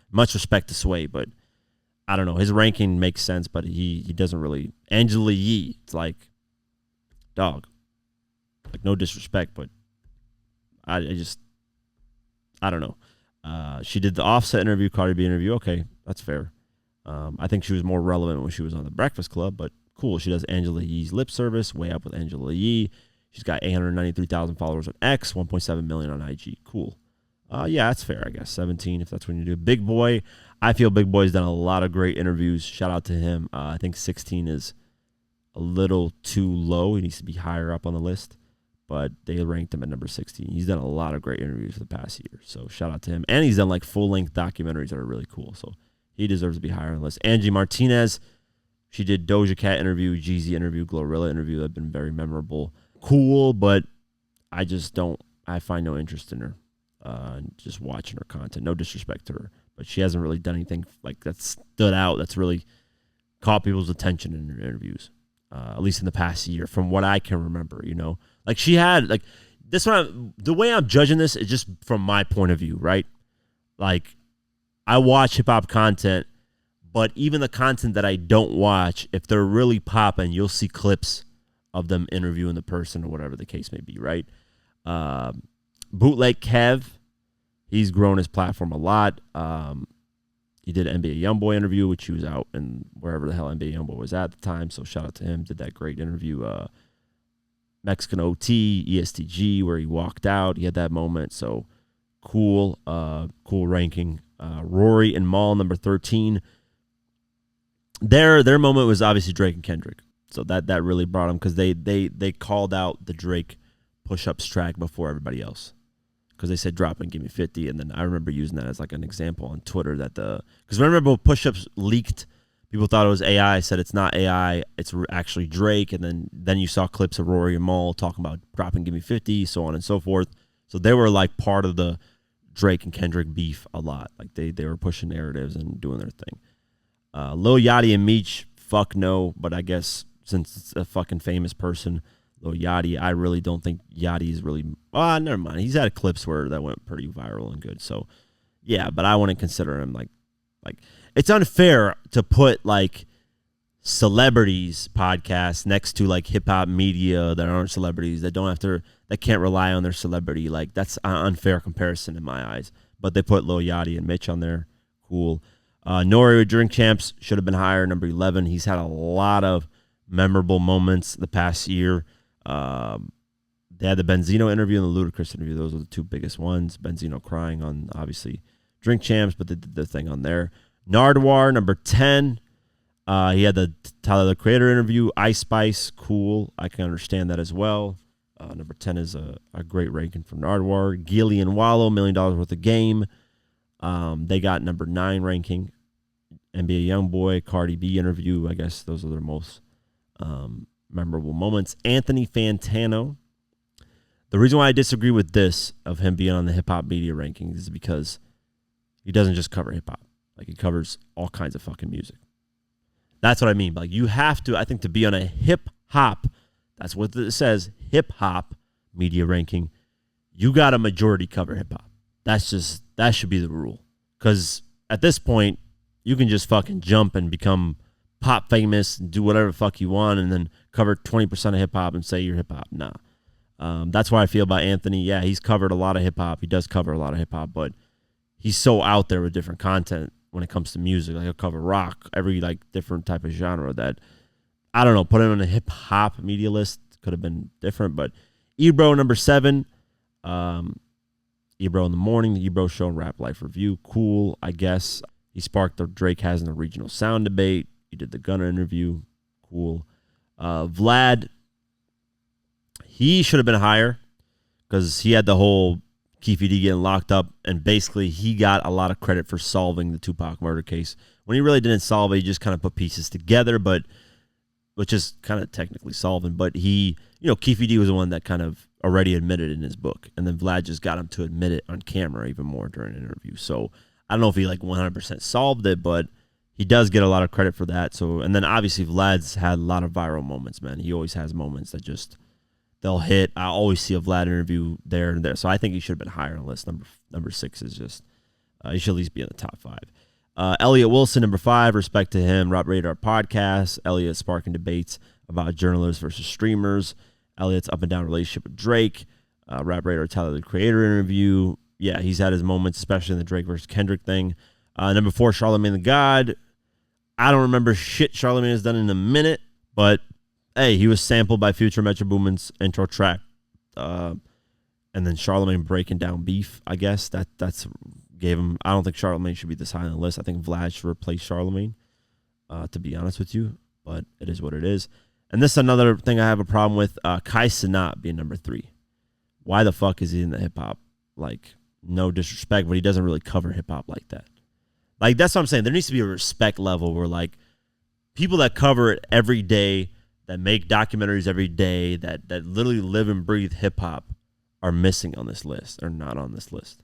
Much respect to Sway, but I don't know. His ranking makes sense, but he doesn't really. Angela Yee, it's like, dog. Like, no disrespect, but I don't know. She did the Offset interview, Cardi B interview. Okay, that's fair. I think she was more relevant when she was on The Breakfast Club, but cool. She does Angela Yee's lip service, way up with Angela Yee. She's got 893,000 followers on X, 1.7 million on IG. Cool. Yeah, that's fair, I guess. 17, if that's what you do. Big Boy, I feel Big Boy's done a lot of great interviews. Shout out to him. I think 16 is a little too low. He needs to be higher up on the list, but they ranked him at number 16. He's done a lot of great interviews for the past year, so shout out to him. And he's done like full-length documentaries that are really cool, so he deserves to be higher on the list. Angie Martinez, she did Doja Cat interview, Jeezy interview, Glorilla interview. That have been very memorable. Cool, but I find no interest in her. Just watching her content. No disrespect to her, but she hasn't really done anything like that stood out that's really caught people's attention in her interviews, at least in the past year, from what I can remember. Like, she had, like, this one, the way I'm judging this is just from my point of view, right? Like, I watch hip-hop content, but even the content that I don't watch, if they're really popping, you'll see clips of them interviewing the person or whatever the case may be, right? Bootleg Kev, he's grown his platform a lot. He did an NBA Youngboy interview, which he was out in wherever the hell NBA Youngboy was at the time, so shout out to him. Did that great interview. Mexican OT, ESTG, where he walked out. He had that moment, so cool ranking. Rory and Mal, number 13. Their moment was obviously Drake and Kendrick, so that really brought them, because they called out the Drake push-ups track before everybody else, because they said drop and give me 50, and then I remember using that as like an example on Twitter because remember when push-ups leaked, people thought it was AI. I said it's not AI, it's actually Drake, and then you saw clips of Rory and Mal talking about drop and give me 50, so on and so forth. So they were like part of the Drake and Kendrick beef a lot. Like they were pushing narratives and doing their thing. Lil Yachty and Meech, fuck no, but I guess since it's a fucking famous person, Lil Yachty, I really don't think Yachty is really. Never mind. He's had clips where that went pretty viral and good. So yeah, but I wouldn't consider him like it's unfair to put like celebrities podcasts next to like hip hop media that aren't celebrities, that can't rely on their celebrity. Like, that's an unfair comparison in my eyes. But they put Lil Yachty and Mitch on there. Cool. Nori with Drink Champs should have been higher, number 11. He's had a lot of memorable moments the past year. They had the Benzino interview and the Ludacris interview. Those are the two biggest ones. Benzino crying on, obviously, Drink Champs, but they did the thing on there. Nardwar, number 10. He had the Tyler, the Creator interview. Ice Spice, cool. I can understand that as well. Number 10 is a great ranking for Nardwar. Gilly and Wallow, $1 million worth of game. They got number 9 ranking. NBA YoungBoy, Cardi B interview. I guess those are their most memorable moments. Anthony Fantano. The reason why I disagree with this of him being on the hip hop media rankings is because he doesn't just cover hip hop. Like, he covers all kinds of fucking music. That's what I mean. Like, you have to, I think, to be on a hip hop, that's what it says, hip hop media ranking, you got to majority cover hip hop. That should be the rule. Because at this point, you can just fucking jump and become pop famous and do whatever the fuck you want and then cover 20% of hip hop and say you're hip hop. Nah. That's why I feel about Anthony. Yeah, he's covered a lot of hip hop. He does cover a lot of hip hop, but he's so out there with different content when it comes to music. Like, he'll cover rock, every like different type of genre that, I don't know, put him on a hip hop media list could have been different. But Ebro number 7, Ebro in the Morning, the Ebro Show and Rap Life Review, cool, I guess. He sparked the Drake has in the regional sound debate. He did the Gunna interview, cool. Vlad, he should have been higher because he had the whole Keefe D getting locked up, and basically he got a lot of credit for solving the Tupac murder case. When he really didn't solve it, he just kind of put pieces together, but which is kind of technically solving. But he, Keefe D was the one that kind of already admitted in his book, and then Vlad just got him to admit it on camera even more during an interview. So I don't know if he like 100% solved it, but he does get a lot of credit for that. So, and then obviously Vlad's had a lot of viral moments, man. He always has moments that just, they'll hit. I always see a Vlad interview there and there. So I think he should have been higher on the list. Number 6 is just, he should at least be in the top 5. Elliot Wilson, number 5, respect to him. Rap Radar podcast. Elliot sparking debates about journalists versus streamers. Elliot's up and down relationship with Drake. Rap Radar Tyler, the Creator interview. Yeah, he's had his moments, especially in the Drake versus Kendrick thing. Number 4, Charlamagne the God. I don't remember shit Charlamagne has done in a minute, but hey, he was sampled by Future Metro Boomin's intro track. And then Charlamagne breaking down beef, I guess. That's gave him. I don't think Charlamagne should be this high on the list. I think Vlad should replace Charlamagne, to be honest with you. But it is what it is. And this is another thing I have a problem with. Kai Cenat being number 3. Why the fuck is he in the hip hop? Like, no disrespect, but he doesn't really cover hip hop like that. Like, that's what I'm saying. There needs to be a respect level where, like, people that cover it every day, that make documentaries every day, that literally live and breathe hip hop are missing on this list, or not on this list.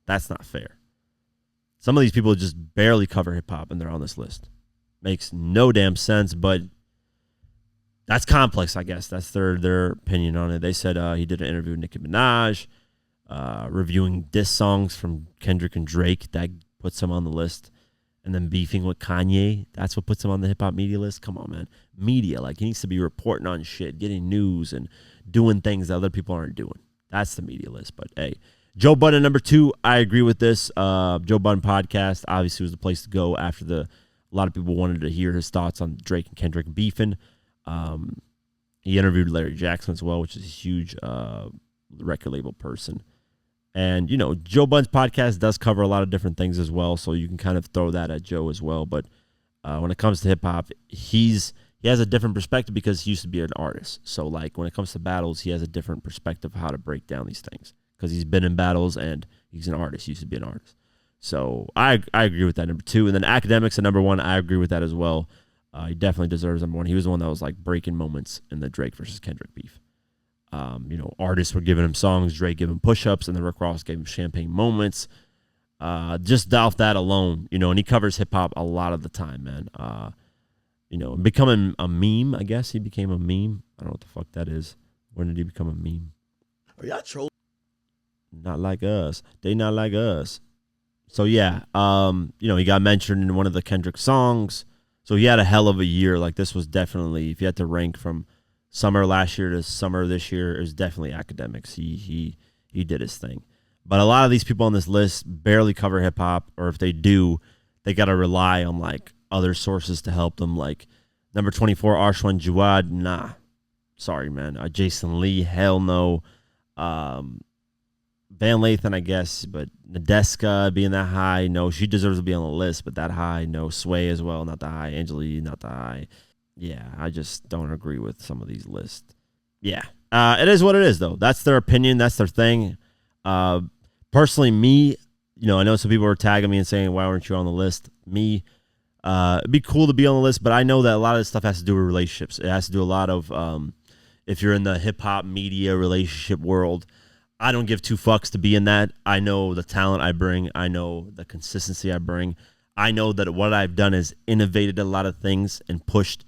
That's not fair. Some of these people just barely cover hip hop and they're on this list. Makes no damn sense, but that's complex, I guess. That's their opinion on it. They said he did an interview with Nicki Minaj, reviewing diss songs from Kendrick and Drake. That puts him on the list. And then beefing with Kanye, that's what puts him on the hip-hop media list. Come on, man. Media, like, he needs to be reporting on shit, getting news, and doing things that other people aren't doing. That's the media list. But, hey, Joe Budden, number 2, I agree with this. Joe Budden podcast obviously was the place to go after a lot of people wanted to hear his thoughts on Drake and Kendrick beefing. He interviewed Larry Jackson as well, which is a huge record label person. And, Joe Budden's podcast does cover a lot of different things as well, so you can kind of throw that at Joe as well. But when it comes to hip-hop, he has a different perspective because he used to be an artist. So, like, when it comes to battles, he has a different perspective of how to break down these things because he's been in battles and he's an artist. He used to be an artist. So I agree with that, number 2. And then Academics at number 1, I agree with that as well. He definitely deserves number 1. He was the one that was, like, breaking moments in the Drake versus Kendrick beef. Artists were giving him songs, Drake gave him push-ups, and then Rick Ross gave him champagne moments. Just off that alone, and he covers hip-hop a lot of the time, man. Becoming a meme, I guess. He became a meme. I don't know what the fuck that is. When did he become a meme? Are y'all trolling? Not like us. They not like us. So, yeah, he got mentioned in one of the Kendrick songs. So he had a hell of a year. Like, this was definitely, if you had to rank from summer last year to summer this year, is definitely Academics. He did his thing. But a lot of these people on this list barely cover hip hop, or if they do, they got to rely on like other sources to help them. Like number 24, Arshwan Jawad, nah, sorry man. Jason Lee, hell no. Van Lathan, I guess, but Nadeska being that high, no, she deserves to be on the list, but that high, no. Sway as well, not that high. Angela, not that high. Yeah, I just don't agree with some of these lists. Yeah, it is what it is, though. That's their opinion. That's their thing. Personally, me, I know some people are tagging me and saying, why weren't you on the list? Me, it'd be cool to be on the list, but I know that a lot of this stuff has to do with relationships. It has to do a lot of, if you're in the hip hop media relationship world, I don't give two fucks to be in that. I know the talent I bring. I know the consistency I bring. I know that what I've done is innovated a lot of things and pushed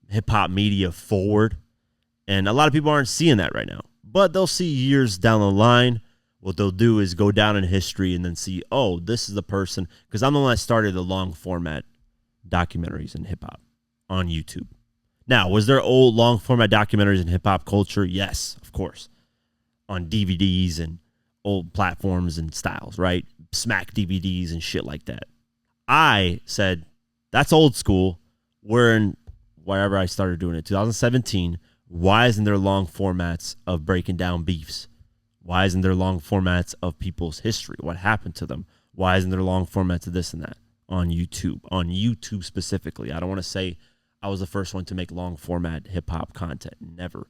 hip hop media forward. And a lot of people aren't seeing that right now, but they'll see years down the line. What they'll do is go down in history and then see, oh, this is the person. Because I'm the one that started the long format documentaries in hip hop on YouTube. Now, was there old long format documentaries in hip hop culture? Yes, of course. On DVDs and old platforms and styles, right? Smack DVDs and shit like that. I said, that's old school. We're in wherever I started doing it, 2017. Why isn't there long formats of breaking down beefs? Why isn't there long formats of people's history? What happened to them? Why isn't there long formats of this and that on YouTube? On YouTube specifically. I don't want to say I was the first one to make long format hip hop content. Never.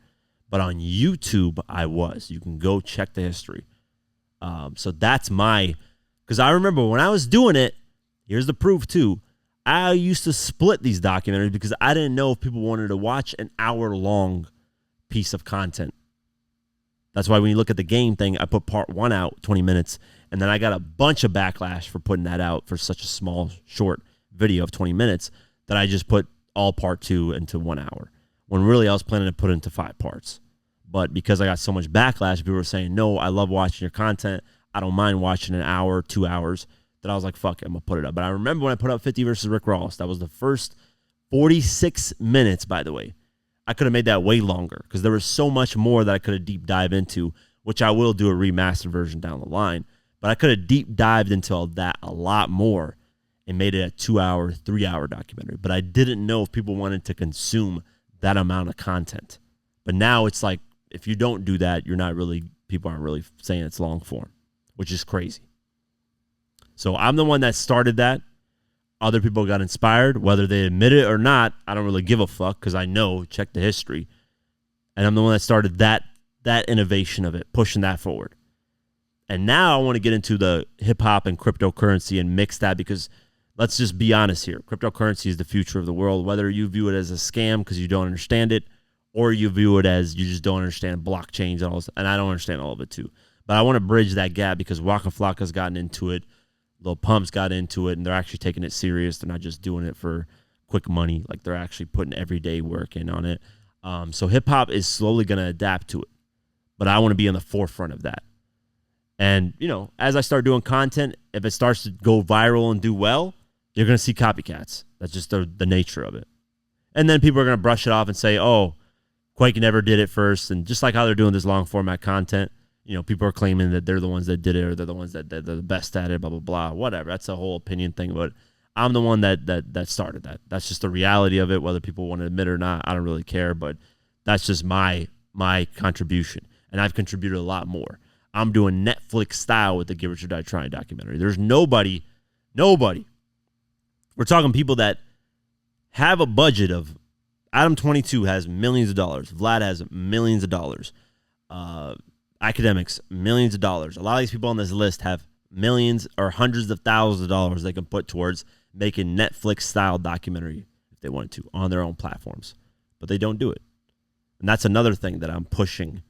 But on YouTube, I was. You can go check the history. So that's because I remember when I was doing it, here's the proof too. I used to split these documentaries because I didn't know if people wanted to watch an hour-long piece of content. That's why when you look at the game thing, I put part 1 out, 20 minutes, and then I got a bunch of backlash for putting that out for such a small, short video of 20 minutes that I just put all part 2 into 1 hour, when really I was planning to put it into 5 parts. But because I got so much backlash, people were saying, no, I love watching your content. I don't mind watching an hour, 2 hours. That I was like, fuck it, I'm going to put it up. But I remember when I put up 50 versus Rick Ross, that was the first 46 minutes, by the way. I could have made that way longer because there was so much more that I could have deep dive into, which I will do a remastered version down the line. But I could have deep dived into that a lot more and made it a 2-hour, 3-hour documentary. But I didn't know if people wanted to consume that amount of content. But now it's like, if you don't do that, people aren't really saying it's long form, which is crazy. So I'm the one that started that. Other people got inspired. Whether they admit it or not, I don't really give a fuck because I know, check the history. And I'm the one that started that innovation of it, pushing that forward. And now I want to get into the hip-hop and cryptocurrency and mix that because let's just be honest here. Cryptocurrency is the future of the world, whether you view it as a scam because you don't understand it or you view it as you just don't understand blockchains and all this. And I don't understand all of it too. But I want to bridge that gap because Waka Flocka's gotten into it. Lil Pump's got into it, and they're actually taking it serious. They're not just doing it for quick money. Like, they're actually putting everyday work in on it. So hip-hop is slowly going to adapt to it. But I want to be on the forefront of that. And, as I start doing content, if it starts to go viral and do well, you're going to see copycats. That's just the nature of it. And then people are going to brush it off and say, oh, Quake never did it first. And just like how they're doing this long-format content, people are claiming that they're the ones that did it or they're the ones that they're the best at it, blah, blah, blah, whatever. That's a whole opinion thing, but I'm the one that started that. That's just the reality of it, whether people want to admit it or not. I don't really care, but that's just my contribution, and I've contributed a lot more. I'm doing Netflix style with the Give It Your Die Trying documentary. There's nobody. We're talking people that have a budget of, Adam 22 has millions of dollars. Vlad has millions of dollars. Academics, millions of dollars. A lot of these people on this list have millions or hundreds of thousands of dollars they can put towards making Netflix-style documentary if they wanted to on their own platforms. But they don't do it. And that's another thing that I'm pushing,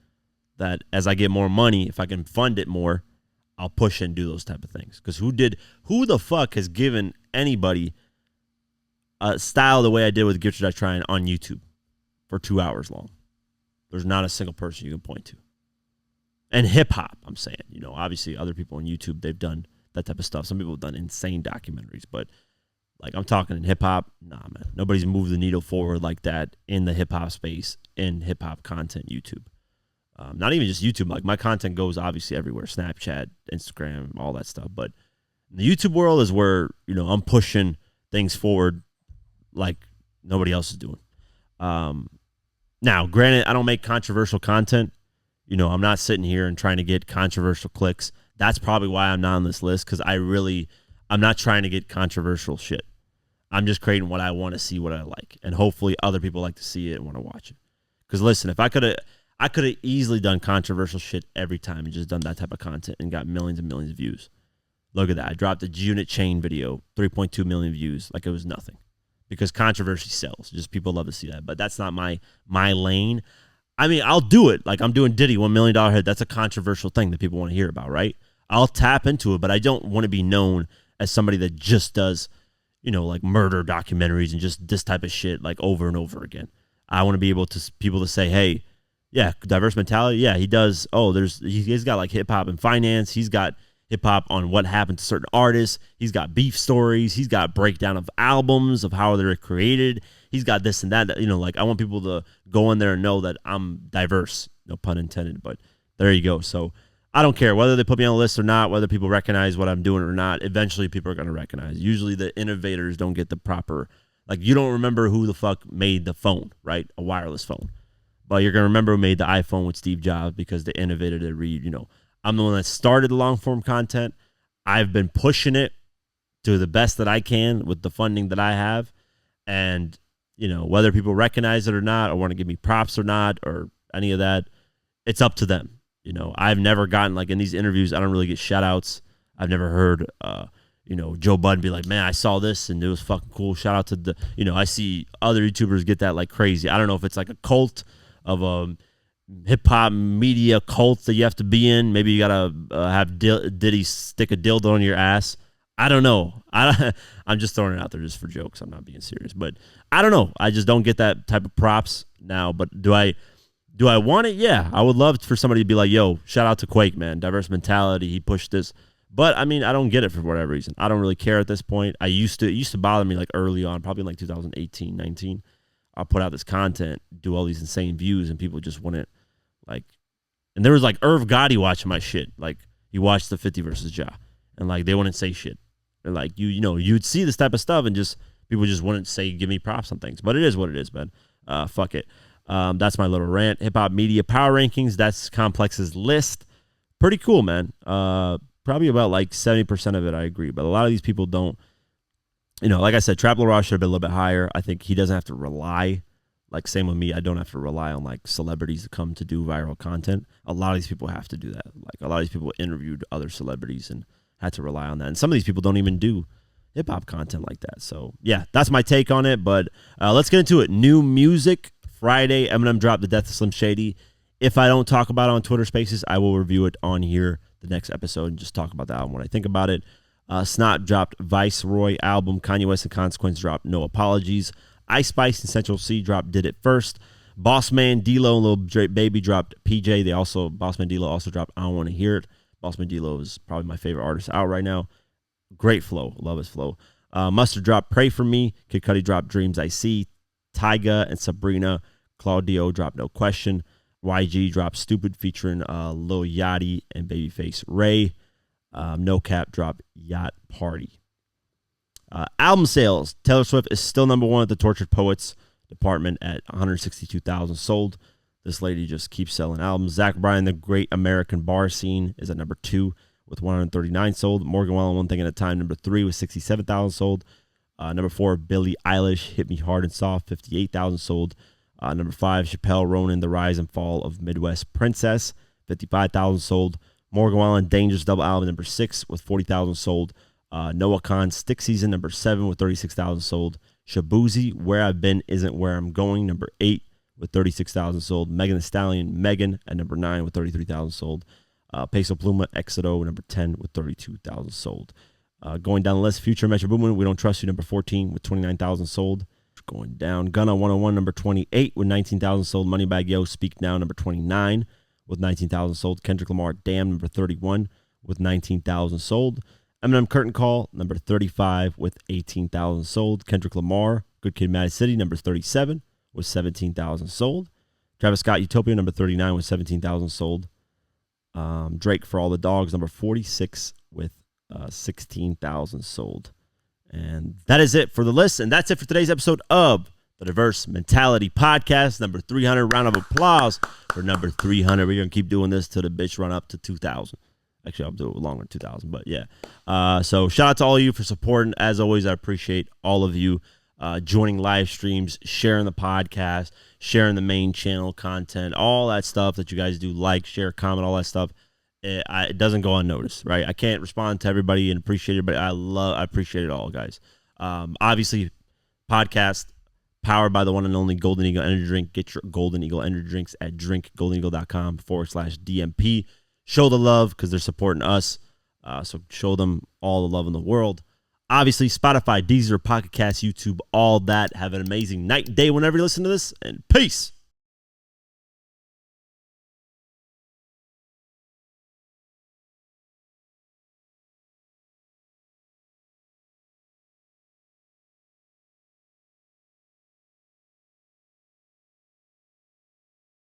that as I get more money, if I can fund it more, I'll push and do those type of things. Because who the fuck has given anybody a style the way I did with Get Your Die Trying on YouTube for 2 hours long? There's not a single person you can point to. And hip-hop, I'm saying. Obviously other people on YouTube, they've done that type of stuff. Some people have done insane documentaries. But, like, I'm talking in hip-hop, nah, man. Nobody's moved the needle forward like that in the hip-hop space, in hip-hop content YouTube. Not even just YouTube. Like, my content goes, obviously, everywhere. Snapchat, Instagram, all that stuff. But the YouTube world is where, I'm pushing things forward like nobody else is doing. Now, granted, I don't make controversial content. I'm not sitting here and trying to get controversial clicks. That's probably why I'm not on this list, because I'm not trying to get controversial shit. I'm just creating what I want to see, what I like. And hopefully other people like to see it and want to watch it. Because listen, if I could have easily done controversial shit every time and just done that type of content and got millions and millions of views. Look at that. I dropped a Unit Chain video, 3.2 million views, like it was nothing. Because controversy sells. Just people love to see that. But that's not my lane. I mean, I'll do it. Like I'm doing Diddy, $1 million hit. That's a controversial thing that people want to hear about, right? I'll tap into it, but I don't want to be known as somebody that just does, like murder documentaries and just this type of shit like over and over again. I want to be able to people to say, hey, yeah, diverse mentality. Yeah, he does. Oh, he's got like hip hop and finance. He's got hip hop on what happened to certain artists. He's got beef stories. He's got breakdown of albums, of how they're created. He's got this and that. Like I want people to go in there and know that I'm diverse. No pun intended, but there you go. So I don't care whether they put me on a list or not, whether people recognize what I'm doing or not. Eventually, people are going to recognize. Usually, the innovators don't get the proper, like you don't remember who the fuck made the phone, right? A wireless phone. But you're going to remember who made the iPhone with Steve Jobs because they innovated it. I'm the one that started the long-form content. I've been pushing it to the best that I can with the funding that I have. And, whether people recognize it or not, or want to give me props or not, or any of that, it's up to them. I've never gotten, like in these interviews, I don't really get shout-outs. I've never heard, Joe Budden be like, man, I saw this and it was fucking cool. Shout out to I see other YouTubers get that like crazy. I don't know if it's like a cult of a hip-hop media cult that you have to be in. Maybe you gotta have Diddy stick a dildo on your ass. I don't know. I'm just throwing it out there just for jokes. I'm not being serious, but I don't know. I just don't get that type of props now. But do I want it? Yeah, I would love for somebody to be like, yo, shout out to Quake, man, diverse mentality. He pushed this. But I mean, I don't get it for whatever reason. I don't really care at this point. It used to bother me like early on, probably in like 2018, 19. I'll put out this content, do all these insane views, and people just wouldn't like. And there was like Irv Gotti watching my shit. Like he watched the 50 versus Ja, and like they wouldn't say shit. And like you'd see this type of stuff, and just people just wouldn't say give me props on things. But it is what it is, man. Fuck it. That's my little rant. Hip hop media power rankings. That's Complex's list. Pretty cool, man. Probably about like 70% of it I agree, but a lot of these people don't. Like I said, Trap Lil Ross should have been a little bit higher. I think he doesn't have to rely. Like same with me, I don't have to rely on like celebrities to come to do viral content. A lot of these people have to do that. Like a lot of these people interviewed other celebrities and had to rely on that. And some of these people don't even do hip hop content like that. So yeah, that's my take on it. But let's get into it. New music. Friday, Eminem dropped The Death of Slim Shady. If I don't talk about it on Twitter Spaces, I will review it on here the next episode and just talk about the album when I think about it. Snot dropped Viceroy album. Kanye West and Consequence dropped No Apologies. Ice Spice and Central C dropped Did It First. Boss Man, D-Lo, and Lil Baby dropped PJ. Boss Man, D-Lo also dropped I Don't Want to Hear It. Boss Man, D-Lo is probably my favorite artist out right now. Great flow. Love his flow. Mustard dropped Pray For Me. Kid Cudi dropped Dreams I See. Tyga and Sabrina. Claudio dropped No Question. YG dropped Stupid featuring Lil Yachty and Babyface Ray. No Cap dropped Yacht Party. Album sales. Taylor Swift is still number one at the Tortured Poets department at 162,000 sold. This lady just keeps selling albums. Zach Bryan, The Great American Bar Scene, is at number 2 with 139 sold. Morgan Wallen, One Thing at a Time, number 3 with 67,000 sold. Number 4, Billie Eilish, Hit Me Hard and Soft, 58,000 sold. Number 5, Chappelle Ronan, The Rise and Fall of Midwest Princess, 55,000 sold. Morgan Wallen, Dangerous Double Album, number 6 with 40,000 sold. Noah Khan, Stick Season, number 7 with 36,000 sold. Shabuzi, Where I've Been Isn't Where I'm Going, number 8 with 36,000 sold. Megan Thee Stallion, Megan at number 9 with 33,000 sold. Peso Pluma, Exodo, number 10 with 32,000 sold. Going down the list, Future, Metro Boomin, We Don't Trust You, number 14 with 29,000 sold. Going down, Gunna 101, number 28 with 19,000 sold. Moneybagg Yo, Speak Now, number 29 with 19,000 sold. Kendrick Lamar, Damn, number 31 with 19,000 sold. Eminem, Curtain Call, number 35 with 18,000 sold. Kendrick Lamar, Good Kid, Mad City, number 37 with 17,000 sold. Travis Scott, Utopia, number 39 with 17,000 sold. Drake, For All the Dogs, number 46 with 16,000 sold. And that is it for the list. And that's it for today's episode of the Diverse Mentality Podcast, number 300. Round of applause for number 300. We're going to keep doing this till the bitch run up to 2,000. Actually, I'll do it longer than 2,000, but yeah. So shout out to all of you for supporting. As always, I appreciate all of you joining live streams, sharing the podcast, sharing the main channel content, all that stuff that you guys do, like, share, comment, all that stuff. it doesn't go unnoticed, right? I can't respond to everybody and appreciate it, but I appreciate it all, guys. Obviously, podcast powered by the one and only Golden Eagle Energy Drink. Get your Golden Eagle Energy Drinks at drinkgoldeneagle.com/DMP. Show the love because they're supporting us. So show them all the love in the world. Obviously, Spotify, Deezer, Pocket Cast, YouTube, all that. Have an amazing night, day, whenever you listen to this, and peace.